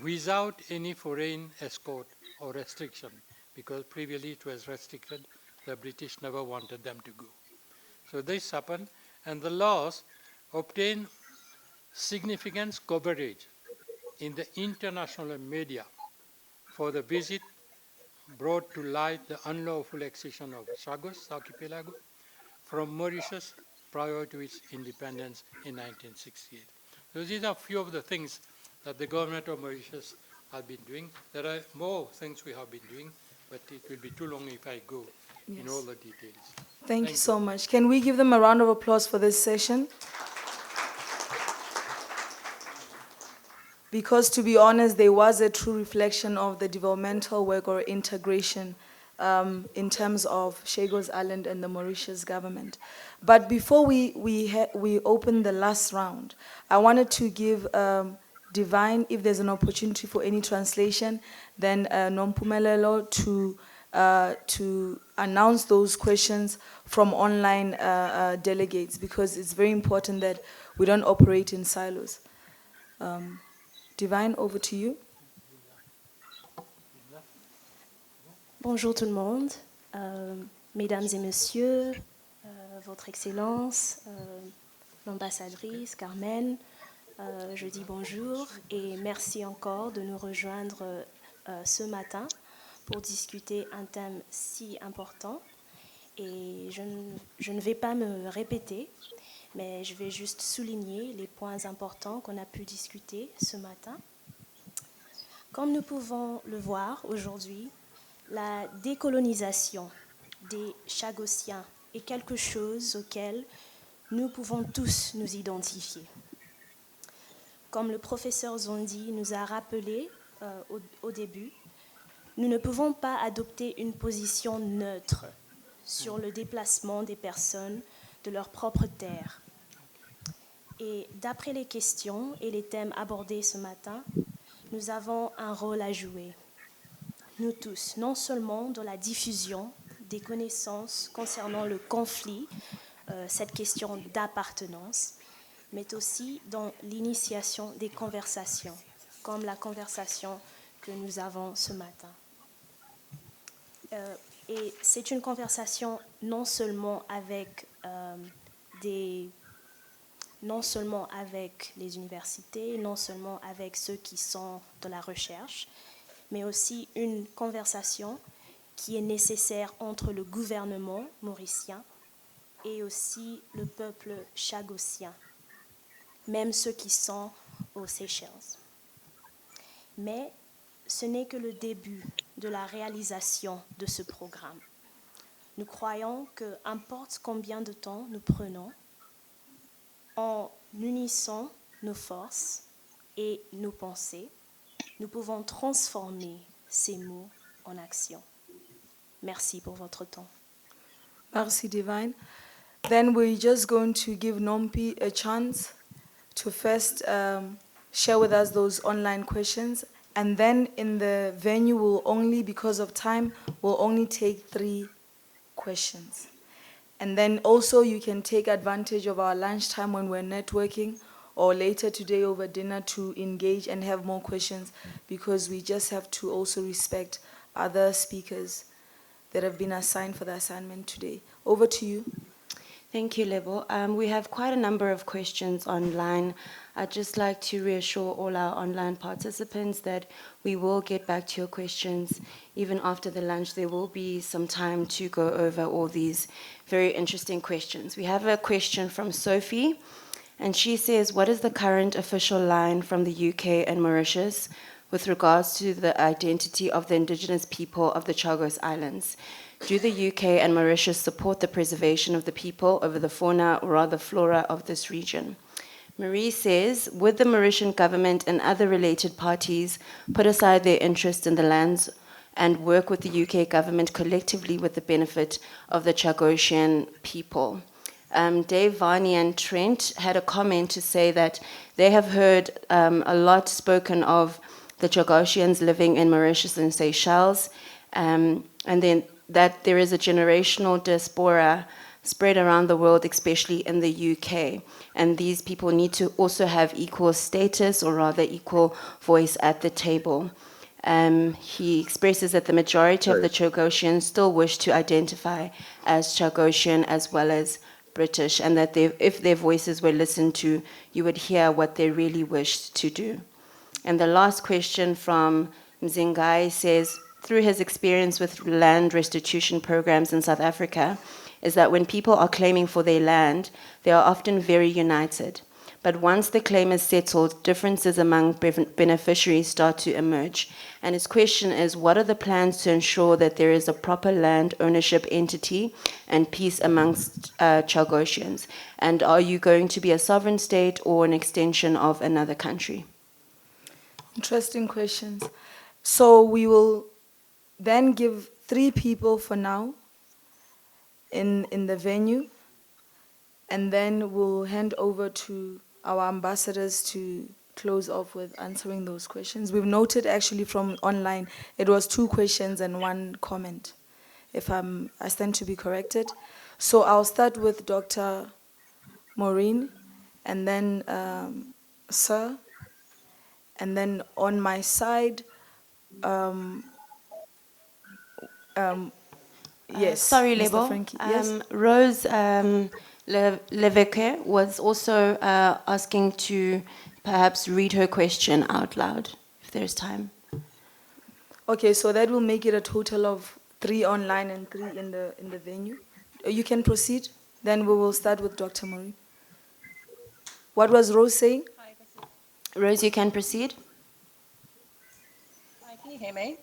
without any foreign escort or restriction, because previously it was restricted. The British never wanted them to go. So this happened, and the laws obtained significant coverage in the international media for the visit, brought to light the unlawful accession of Chagos archipelago from Mauritius prior to its independence in 1968. So these are a few of the things that the government of Mauritius has been doing. There are more things we have been doing, but it will be too long if I go in all the details. Thank you so much. Can we give them a round of applause for this session? Because to be honest, there was a true reflection of the developmental work or integration in terms of Chagos Island and the Mauritius government. But before we open the last round, I wanted to give Divine, if there's an opportunity for any translation, then Nompumelelo to announce those questions from online delegates, because it's very important that we don't operate in silos. Divine, over to you. Bonjour tout le monde, mesdames et messieurs, votre Excellence, l'ambassadrice Carmen, je dis bonjour et merci encore de nous rejoindre ce matin pour discuter un thème si important. Et je ne vais pas me répéter, mais je vais juste souligner les points importants qu'on a pu discuter ce matin. Comme nous pouvons le voir aujourd'hui, la décolonisation des Chagosiens est quelque chose auquel nous pouvons tous nous identifier. Comme le professeur Zondi nous a rappelé au début, nous ne pouvons pas adopter une position neutre sur le déplacement des personnes de leur propre terre. Et d'après les questions et les thèmes abordés ce matin, nous avons un rôle à jouer. Nous tous, non seulement dans la diffusion des connaissances concernant le conflit, cette question d'appartenance, mais aussi dans l'initiation des conversations, comme la conversation que nous avons ce matin. Et c'est une conversation non seulement avec les universités, non seulement avec ceux qui sont de la recherche, mais aussi une conversation qui est nécessaire entre le gouvernement mauricien et aussi le peuple chagosien, même ceux qui sont aux Seychelles. Mais ce n'est que le début de la réalisation de ce programme. Nous croyons que, importe combien de temps nous prenons, en unissant nos forces et nos pensées, nous pouvons transformer ces mots en action. Merci pour votre temps. Merci, Divine. Then we're just going to give Nompi a chance to first share with us those online questions. And then in the venue, we'll only, because of time, we'll only take 3 questions. And then also you can take advantage of our lunchtime when we're networking or later today over dinner to engage and have more questions, because we just have to also respect other speakers that have been assigned for the assignment today. Over to you. Thank you, Lebo. We have quite a number of questions online. I'd just like to reassure all our online participants that we will get back to your questions. Even after the lunch, there will be some time to go over all these very interesting questions. We have a question from Sophie, and she says, what is the current official line from the UK and Mauritius with regards to the identity of the indigenous people of the Chagos Islands? Do the UK and Mauritius support the preservation of the people over the fauna or rather flora of this region? Marie says, would the Mauritian government and other related parties put aside their interest in the lands and work with the UK government collectively with the benefit of the Chagosian people? Dave, Varney and Trent had a comment to say that they have heard a lot spoken of the Chagosians living in Mauritius and Seychelles, and then that there is a generational diaspora spread around the world, especially in the UK. And these people need to also have equal status, or rather equal voice at the table. He expresses that the majority of the Chagosians still wish to identify as Chagosian as well as British, and that if their voices were listened to, you would hear what they really wished to do. And the last question from Mzingai says, through his experience with land restitution programs in South Africa, is that when people are claiming for their land, they are often very united. But once the claim is settled, differences among beneficiaries start to emerge. And his question is, what are the plans to ensure that there is a proper land ownership entity and peace amongst Chagosians? And are you going to be a sovereign state or an extension of another country? Interesting questions. So we will then give 3 people for now in the venue, and then we'll hand over to our ambassadors to close off with answering those questions. We've noted actually from online, it was 2 questions and 1 comment, if I stand to be corrected. So I'll start with Dr. Maureen, and then Sir, and then on my side, yes. Sorry, Mr. Lebo. Frankie. Yes. Rose Leveke was also asking to perhaps read her question out loud, if there's time. Okay, so that will make it a total of 3 online and 3 in the venue. You can proceed. Then we will start with Dr. Maureen. What was Rose saying? Rose, you can proceed. Hi, can you hear me?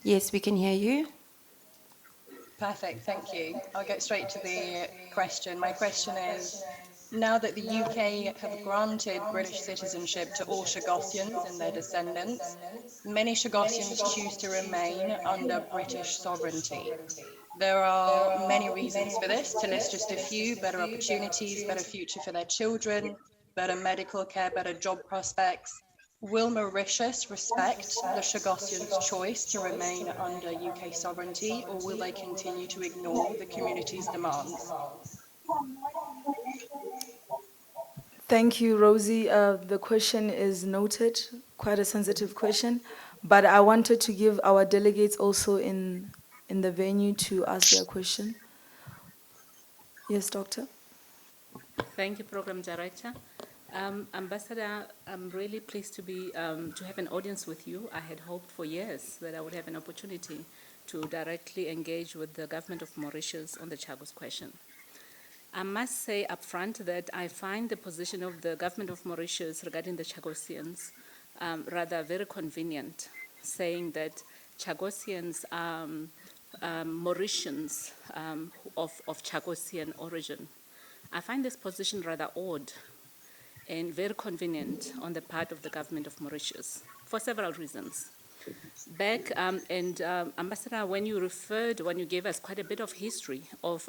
Yes, we can hear you. Perfect, thank you. I'll get straight to the question. My question is, now that the UK have granted British citizenship to all Chagosians and their descendants, many Chagosians choose to remain under British sovereignty. There are many reasons for this. To list just a few: better opportunities, better future for their children, better medical care, better job prospects. Will Mauritius respect the Chagosians' choice to remain under UK sovereignty, or will they continue to ignore the community's demands? Thank you, Rosie. The question is noted, quite a sensitive question, but I wanted to give our delegates also in the venue to ask their question. Yes, Doctor? Thank you, Program Director. Ambassador, I'm really pleased to have an audience with you. I had hoped for years that I would have an opportunity to directly engage with the government of Mauritius on the Chagos question. I must say up front that I find the position of the government of Mauritius regarding the Chagosians rather very convenient, saying that Chagosians are Mauritians of Chagosian origin. I find this position rather odd and very convenient on the part of the government of Mauritius for several reasons. Ambassador, when you gave us quite a bit of history of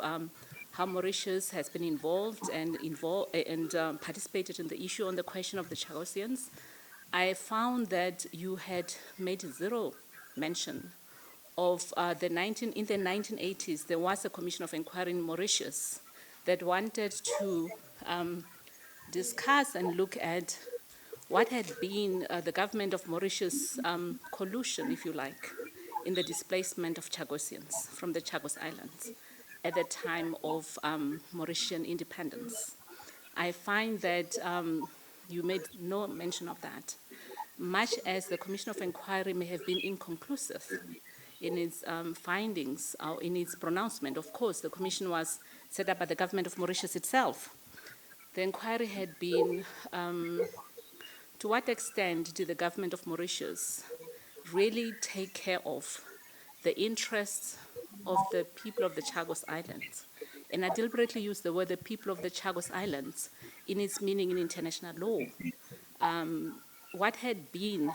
how Mauritius has been involved and participated in the issue on the question of the Chagosians, I found that you had made zero mention of in the 1980s, there was a commission of inquiry in Mauritius that wanted to discuss and look at what had been the government of Mauritius' collusion, if you like, in the displacement of Chagosians from the Chagos Islands at the time of Mauritian independence. I find that you made no mention of that, much as the Commission of Inquiry may have been inconclusive in its findings or in its pronouncement. Of course, the commission was set up by the government of Mauritius itself. The inquiry had been, to what extent did the government of Mauritius really take care of the interests of the people of the Chagos Islands? And I deliberately use the word the people of the Chagos Islands in its meaning in international law. What had been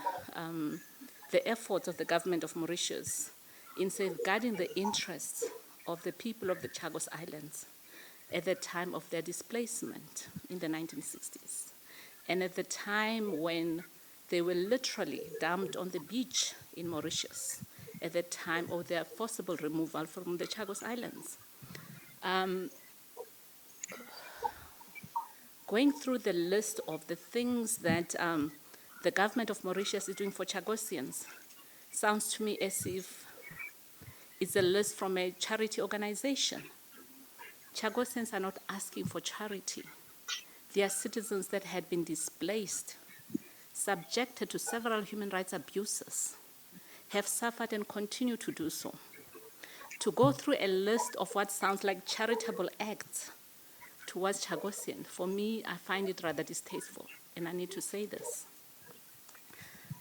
the efforts of the government of Mauritius in safeguarding the interests of the people of the Chagos Islands at the time of their displacement in the 1960s, and at the time when they were literally dumped on the beach in Mauritius, at the time of their forcible removal from the Chagos Islands. Going through the list of the things that the government of Mauritius is doing for Chagosians sounds to me as if it's a list from a charity organization. Chagosians are not asking for charity. They are citizens that had been displaced, subjected to several human rights abuses, have suffered and continue to do so. To go through a list of what sounds like charitable acts towards Chagosian, for me, I find it rather distasteful, and I need to say this.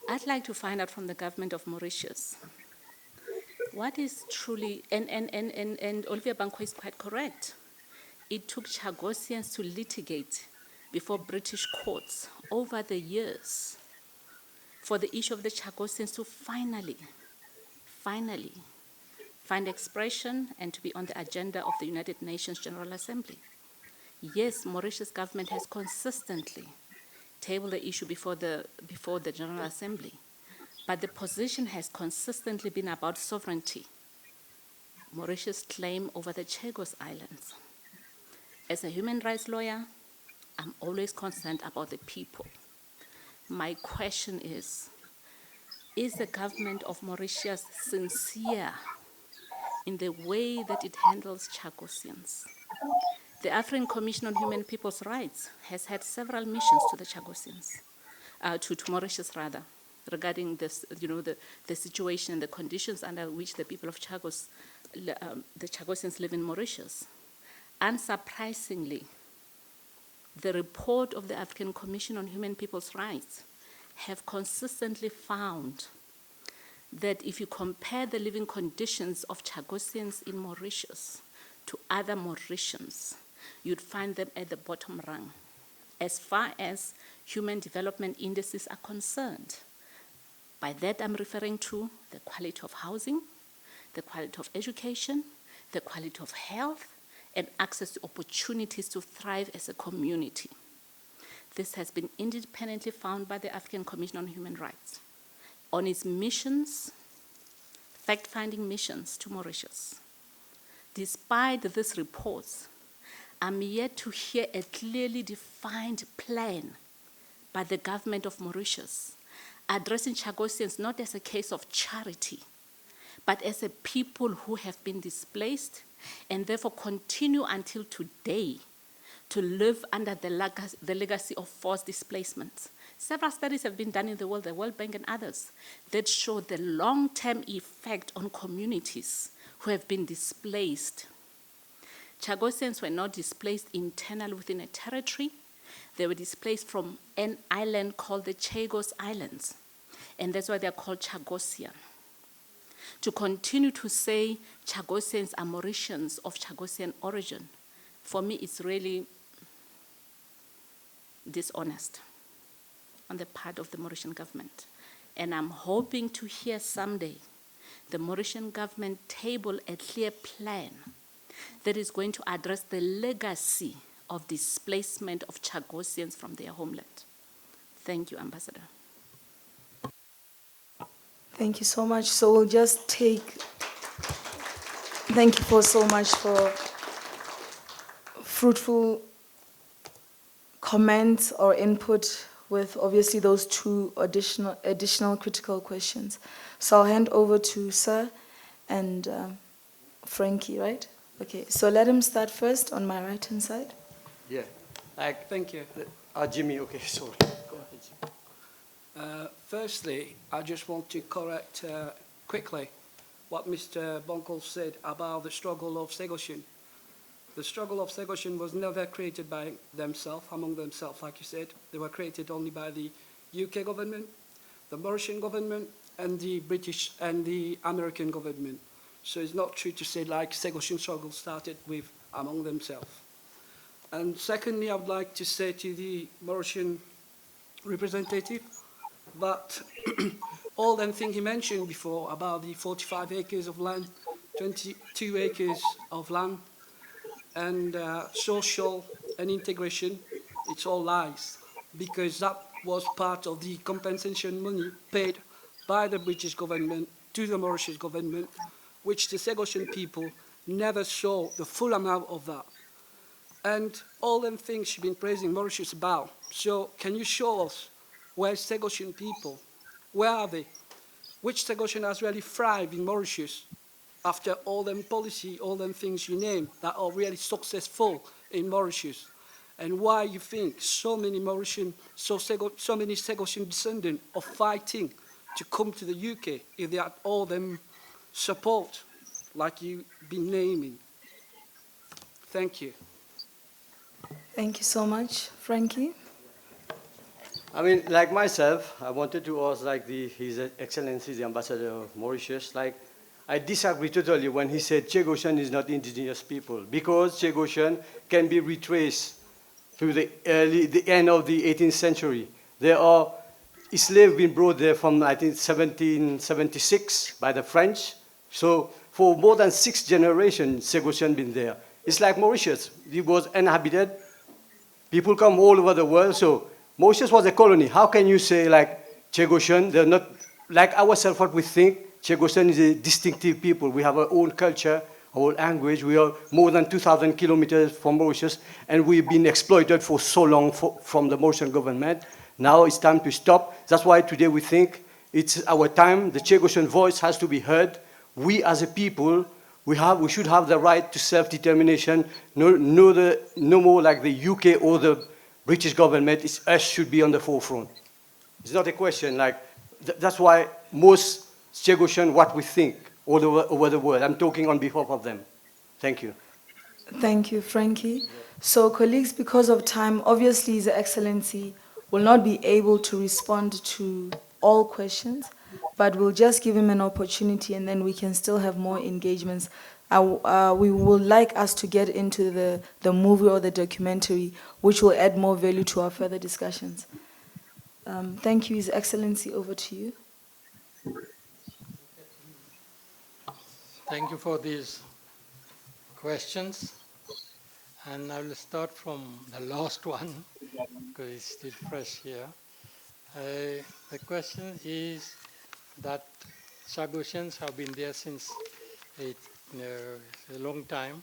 I'd like to find out from the government of Mauritius what is truly, and Olivia Banco is quite correct. It took Chagosians to litigate before British courts over the years for the issue of the Chagosians to finally find expression and to be on the agenda of the United Nations General Assembly. Yes, Mauritius government has consistently tabled the issue before the General Assembly, but the position has consistently been about sovereignty. Mauritius' claim over the Chagos Islands. As a human rights lawyer, I'm always concerned about the people. My question is the government of Mauritius sincere in the way that it handles Chagosians? The African Commission on Human People's Rights has had several missions to the Chagosians, to Mauritius rather, regarding this, the situation and the conditions under which the people of Chagos, the Chagosians live in Mauritius. Unsurprisingly, the report of the African Commission on Human People's Rights have consistently found that if you compare the living conditions of Chagosians in Mauritius to other Mauritians, you'd find them at the bottom rung as far as human development indices are concerned. By that, I'm referring to the quality of housing, the quality of education, the quality of health, and access to opportunities to thrive as a community. This has been independently found by the African Commission on Human Rights on its missions, fact-finding missions to Mauritius. Despite these reports, I'm yet to hear a clearly defined plan by the government of Mauritius addressing Chagosians not as a case of charity, but as a people who have been displaced and therefore continue until today to live under the legacy of forced displacement. Several studies have been done in the World Bank and others, that show the long-term effect on communities who have been displaced. Chagosians were not displaced internally within a territory. They were displaced from an island called the Chagos Islands, and that's why they're called Chagosian. To continue to say Chagosians are Mauritians of Chagosian origin, for me, it's really dishonest on the part of the Mauritian government. And I'm hoping to hear someday the Mauritian government table a clear plan that is going to address the legacy of displacement of Chagosians from their homeland. Thank you, Ambassador. Thank you so much. So we'll just take, thank you so much for fruitful comments or input with obviously those two additional critical questions. So I'll hand over to Sir and Frankie, right? Okay, so let him start first on my right-hand side. Yeah, thank you. Jimmy, okay, sorry. Go ahead, Jimmy. Firstly, I just want to correct quickly what Mr. Bonkel said about the struggle of Chagosian. The struggle of Chagosian was never created by themselves, among themselves, like you said. They were created only by the UK government, the Mauritian government, and the British and the American government. So it's not true to say like Chagosian struggle started with among themselves. And secondly, I would like to say to the Mauritian representative that all them things he mentioned before about the 45 acres of land, 22 acres of land, and social and integration, it's all lies, because that was part of the compensation money paid by the British government to the Mauritius government, which the Chagosian people never saw the full amount of that. And all them things you've been praising Mauritius about. So can you show us where Chagosian people, where are they? Which Chagosian has really thrived in Mauritius after all them policy, all them things you name that are really successful in Mauritius? And why you think so many Mauritian, so many Chagosian descendants are fighting to come to the UK if they had all them support like you've been naming? Thank you. Thank you so much. Frankie? I mean, like myself, I wanted to ask like His Excellency, the Ambassador of Mauritius, like, I disagree totally when he said Chagosian is not indigenous people, because Chagosian can be retraced to the end of the 18th century. There are slaves being brought there from, I think, 1776 by the French. So for more than 6 generations, Chagosian been there. It's like Mauritius. It was inhabited. People come all over the world. So Mauritius was a colony. How can you say like Chagosian? They're not like ourselves. What we think, Chagosian is a distinctive people. We have our own culture, our own language. We are more than 2,000 kilometers from Mauritius, and we've been exploited for so long from the Mauritian government. Now it's time to stop. That's why today we think it's our time. The Chagosian voice has to be heard. We as a people, we should have the right to self-determination. No more like the UK or the British government. It's us should be on the forefront. It's not a question. Like that's why most Chagosian what we think all over the world. I'm talking on behalf of them. Thank you. Thank you, Frankie. So, colleagues, because of time, obviously His Excellency will not be able to respond to all questions. but we'll just give him an opportunity and then we can still have more engagements. We would like us to get into the movie or the documentary, which will add more value to our further discussions. Thank you, His Excellency, over to you. Thank you for these questions. And I will start from the last one, because it's still fresh here. The question is that Chagosians have been there since a long time.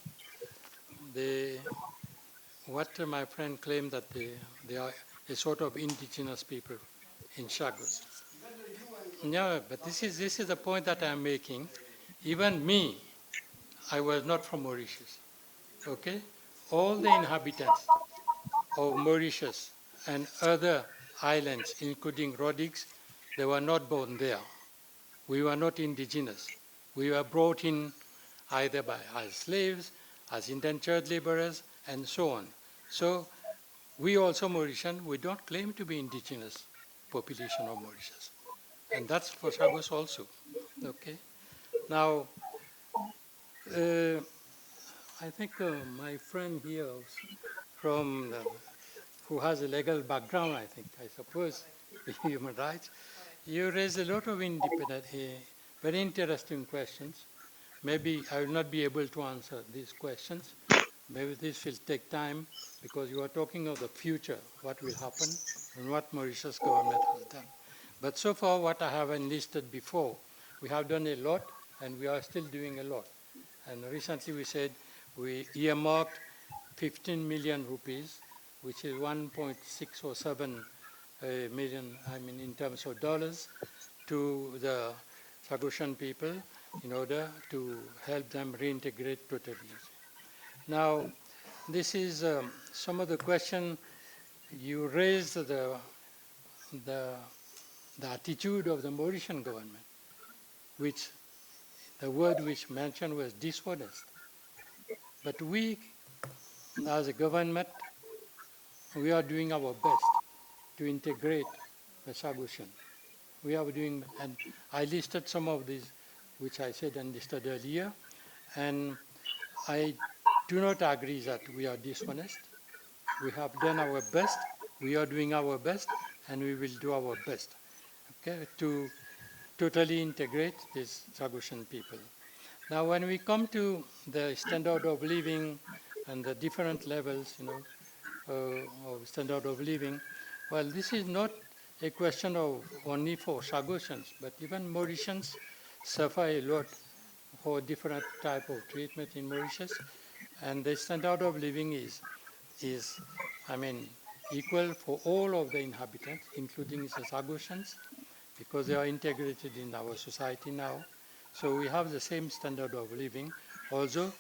What my friend claimed that they are a sort of indigenous people in Chagos. No, but this is the point that I'm making. Even me, I was not from Mauritius. Okay? All the inhabitants of Mauritius and other islands, including Rhodes, they were not born there. We were not indigenous. We were brought in either as slaves, as indentured laborers, and so on. So we also Mauritians, we don't claim to be indigenous population of Mauritius. And that's for Chagos also. Okay? Now, I think my friend here from who has a legal background, I suppose, human rights, you raised a lot of very interesting questions. Maybe I will not be able to answer these questions. Maybe this will take time because you are talking of the future, what will happen and what Mauritius government has done. But so far what I have enlisted before, we have done a lot and we are still doing a lot. And recently we said we earmarked 15 million rupees, which is 1.6 or 7 million, in terms of dollars, to the Chagosian people in order to help them reintegrate totally. Now, this is some of the question you raised, the attitude of the Mauritian government, which the word which mentioned was dishonest. But we, as a government, we are doing our best to integrate the Chagosian. We are doing, and I listed some of these, which I said and listed earlier, and I do not agree that we are dishonest. We have done our best, we are doing our best, and we will do our best, okay, to totally integrate these Chagosian people. Now, when we come to the standard of living and the different levels, of standard of living, well, this is not a question of only for Chagosians, but even Mauritians suffer a lot for different type of treatment in Mauritius, and the standard of living is equal for all of the inhabitants, including the Chagosians, because they are integrated in our society now. So we have the same standard of living, although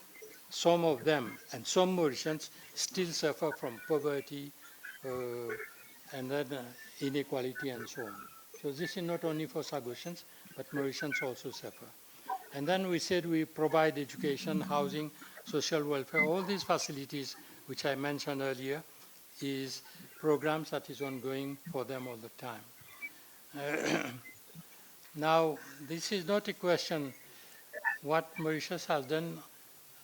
some of them and some Mauritians still suffer from poverty and then inequality and so on. So this is not only for Chagosians, but Mauritians also suffer. And then we said we provide education, housing, social welfare, all these facilities which I mentioned earlier is programs that is ongoing for them all the time. Now, this is not a question what Mauritius has done.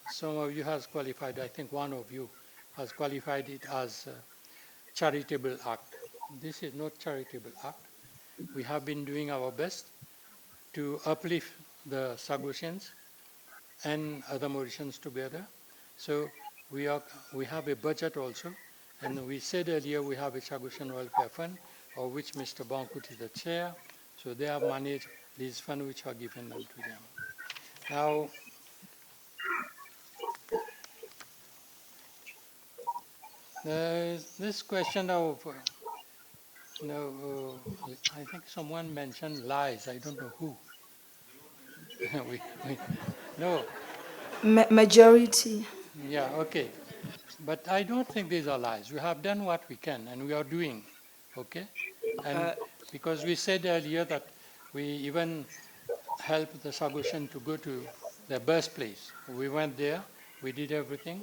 Some of you has qualified, I think one of you has qualified it as a charitable act. This is not charitable act. We have been doing our best to uplift the Chagosians and other Mauritians together. So we have a budget also, and we said earlier we have a Chagosian Welfare Fund, of which Mr. Bankut is the chair. So they have managed these funds which are given them to them. Now, this question of, I think someone mentioned lies. I don't know who. No. Majority. Yeah, okay. But I don't think these are lies. We have done what we can, and we are doing, okay? And because we said earlier that we even helped the Chagosian to go to their birthplace. We went there, we did everything,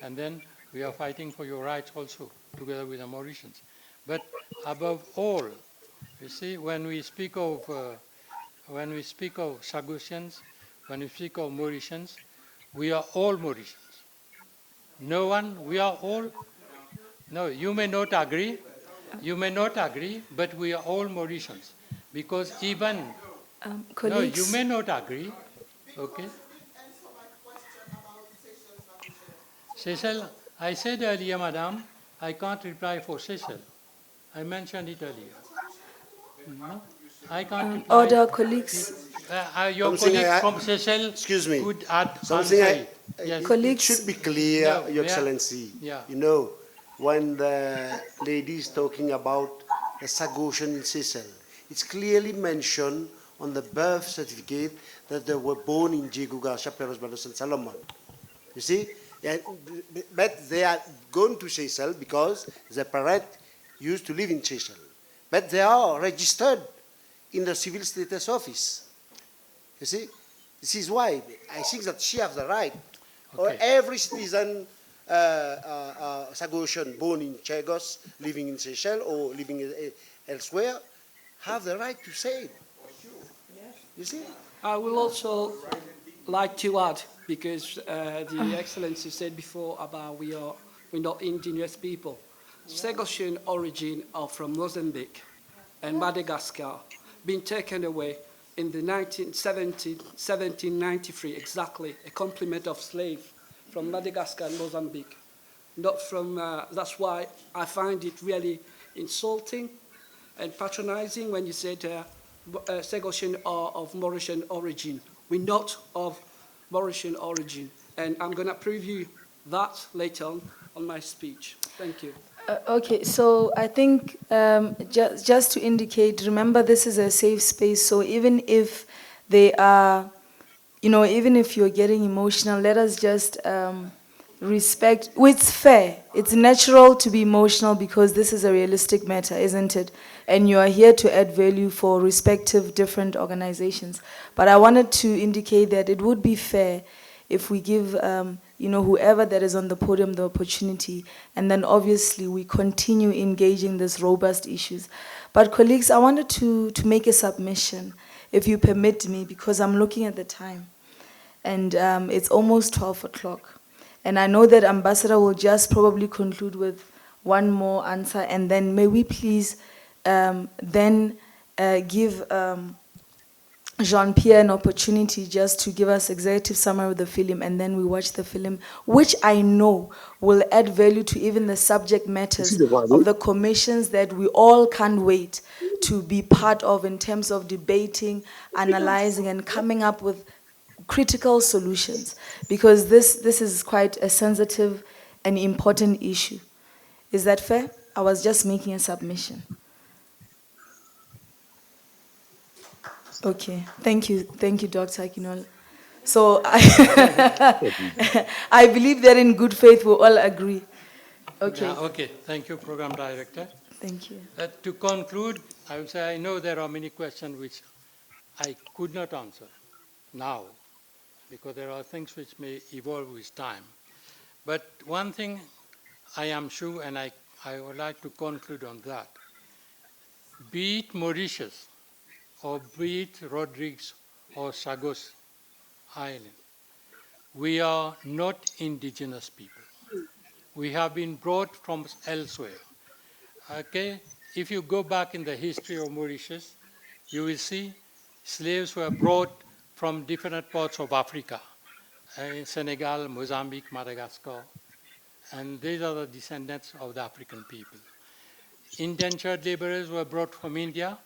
and then we are fighting for your rights also, together with the Mauritians. But above all, you see, when we speak of when we speak of Chagosians, when we speak of Mauritians, we are all Mauritians. No one, we are all, no, you may not agree, but we are all Mauritians. Because even, no, you may not agree, okay? Seychelles, I said earlier, madam, I can't reply for Seychelles. I mentioned it earlier. I can't reply. Order, colleagues. Your colleague from Seychelles excuse me, could add something answer it. it should be clear, Your Excellency. Yeah. You know, when the lady is talking about the Chagosian in Seychelles, it's clearly mentioned on the birth certificate that they were born in Chagos, Chaperos, Bados, and Solomon. You see? Yeah, but they are going to Seychelles because their parents used to live in Seychelles. But they are registered in the civil status office. You see? This is why I think that she has the right, or every citizen Chagosian born in Chagos, living in Seychelles or living elsewhere, have the right to say it. You see? I will also like to add, because the Excellency said before about we're not indigenous people. Chagosian origin are from Mozambique and Madagascar, being taken away in the 1793, exactly, a complement of slaves from Madagascar and Mozambique. Not from, that's why I find it really insulting and patronizing when you said Chagosian are of Mauritian origin. We're not of Mauritian origin. And I'm going to preview that later on my speech. Thank you. Okay, so I think just to indicate, remember this is a safe space, so even if they are, even if you're getting emotional, let us just respect, it's fair, it's natural to be emotional because this is a realistic matter, isn't it? And you are here to add value for respective different organizations. But I wanted to indicate that it would be fair if we give whoever that is on the podium the opportunity, and then obviously we continue engaging these robust issues. But colleagues, I wanted to make a submission, if you permit me, because I'm looking at the time. And it's almost 12 o'clock. And I know that Ambassador will just probably conclude with one more answer, and then may we please then give Jean-Pierre an opportunity just to give us executive summary of the film, and then we watch the film, which I know will add value to even the subject matters of the commissions that we all can't wait to be part of in terms of debating, analyzing, and coming up with critical solutions, because this is quite a sensitive and important issue. Is that fair? I was just making a submission. Okay, thank you, Dr. Akinola. So I believe that in good faith we all agree. Okay. Yeah, okay, thank you, Program Director. Thank you. To conclude, I would say I know there are many questions which I could not answer now, because there are things which may evolve with time. But one thing I am sure, and I would like to conclude on that, be it Mauritius, or be it Rodrigues or Chagos Island, we are not indigenous people. We have been brought from elsewhere. Okay, if you go back in the history of Mauritius, you will see slaves were brought from different parts of Africa, Senegal, Mozambique, Madagascar, and these are the descendants of the African people. Indentured laborers were brought from India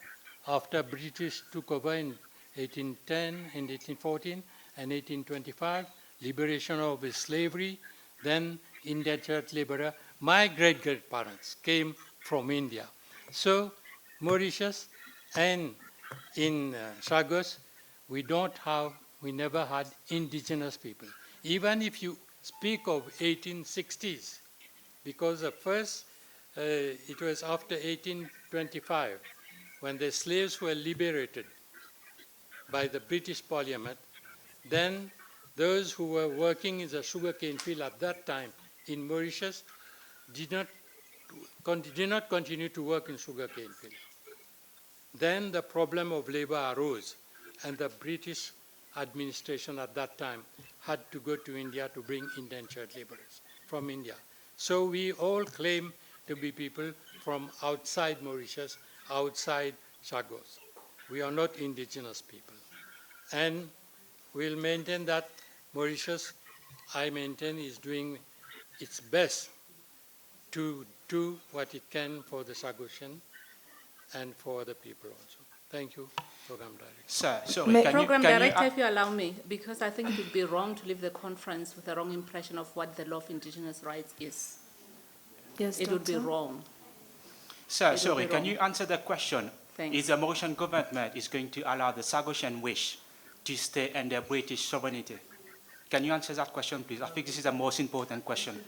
after British took over in 1810, in 1814, and 1825, liberation of slavery, then indentured laborer. My great-grandparents came from India. So Mauritius and in Chagos, we never had indigenous people. Even if you speak of 1860s, because the first, it was after 1825, when the slaves were liberated by the British Parliament, then those who were working in the sugarcane field at that time in Mauritius did not continue to work in sugarcane field. Then the problem of labor arose. and the British administration at that time had to go to India to bring indentured laborers from India. So we all claim to be people from outside Mauritius, outside Chagos. We are not indigenous people. And we'll maintain that Mauritius, I maintain, is doing its best to do what it can for the Chagosian and for the people also. Thank you, Program Director. Sir, sorry, Program Director, if you allow me, because I think it would be wrong to leave the conference with a wrong impression of what the law of indigenous rights is. Yes, it would be wrong. Sir, sorry, can you answer the question? Thanks. Is the Mauritian government is going to allow the Chagosian wish to stay under British sovereignty? Can you answer that question, please? I think this is the most important question.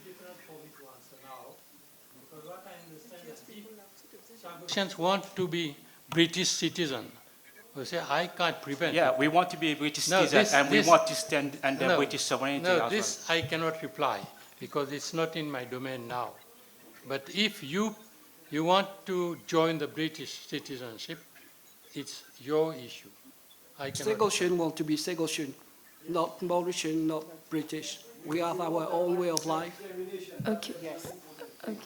Chagosians want to be British citizens. We say, I can't prevent Yeah, it. we want to be British citizens and we want to stand under British sovereignty as well. This I cannot reply because it's not in my domain now. But if you want to join the British citizenship, it's your issue. I cannot. Chagosian want to be Chagosian, not Mauritian, not British. We have our own way of life. Okay. Okay.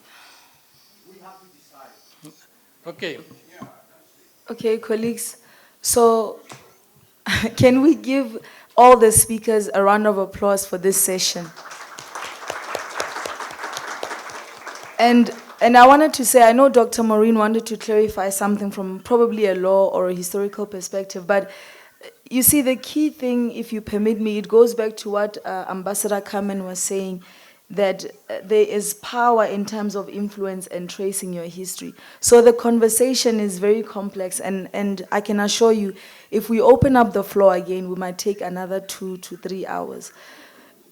Okay. Okay, colleagues. So, can we give all the speakers a round of applause for this session? And I wanted to say, I know Dr. Maureen wanted to clarify something from probably a law or a historical perspective, but you see, the key thing, if you permit me, it goes back to what Ambassador Carmen was saying, that there is power in terms of influence and tracing your history. So the conversation is very complex, and I can assure you, if we open up the floor again, we might take another 2 to 3 hours.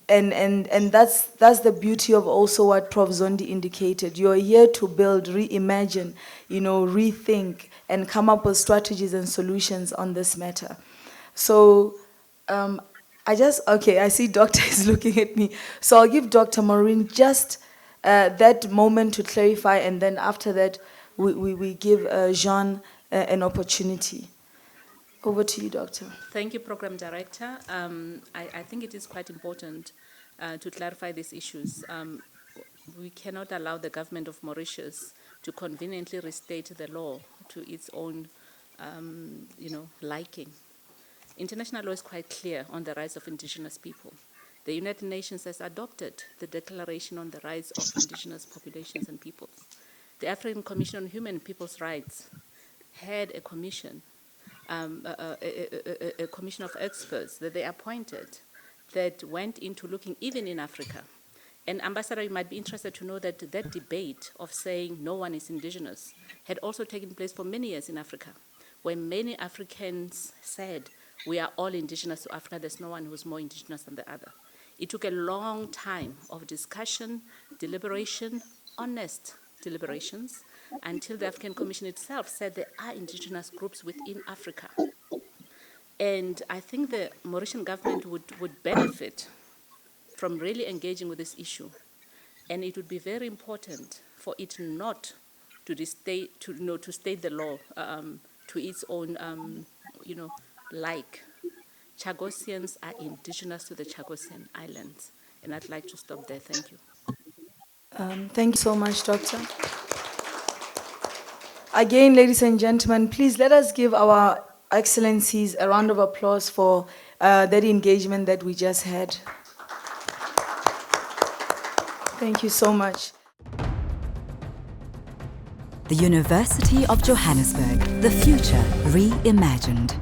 And that's the beauty of also what Prof. Zondi indicated. You're here to build, reimagine, rethink, and come up with strategies and solutions on this matter. So I see Doctor is looking at me. So I'll give Dr. Maureen just that moment to clarify, and then after that, we give Jean an opportunity. Over to you, Doctor. Thank you, Program Director. I think it is quite important to clarify these issues. We cannot allow the government of Mauritius to conveniently restate the law to its own, liking. International law is quite clear on the rights of indigenous people. The United Nations has adopted the Declaration on the Rights of Indigenous Populations and Peoples. The African Commission on Human and People's Rights had a commission, a commission of experts that they appointed that went into looking even in Africa. And Ambassador, you might be interested to know that that debate of saying no one is indigenous had also taken place for many years in Africa, where many Africans said, we are all indigenous to Africa, there's no one who's more indigenous than the other. It took a long time of discussion, deliberation, honest deliberations, until the African Commission itself said there are indigenous groups within Africa. And I think the Mauritian government would benefit from really engaging with this issue. And it would be very important for it not to state the law to its own, like. Chagosians are indigenous to the Chagosian Islands. And I'd like to stop there. Thank you. Thank you so much, Doctor. Again, ladies and gentlemen, please let us give our excellencies a round of applause for that engagement that we just had. Thank you so much. The University of Johannesburg, the future reimagined.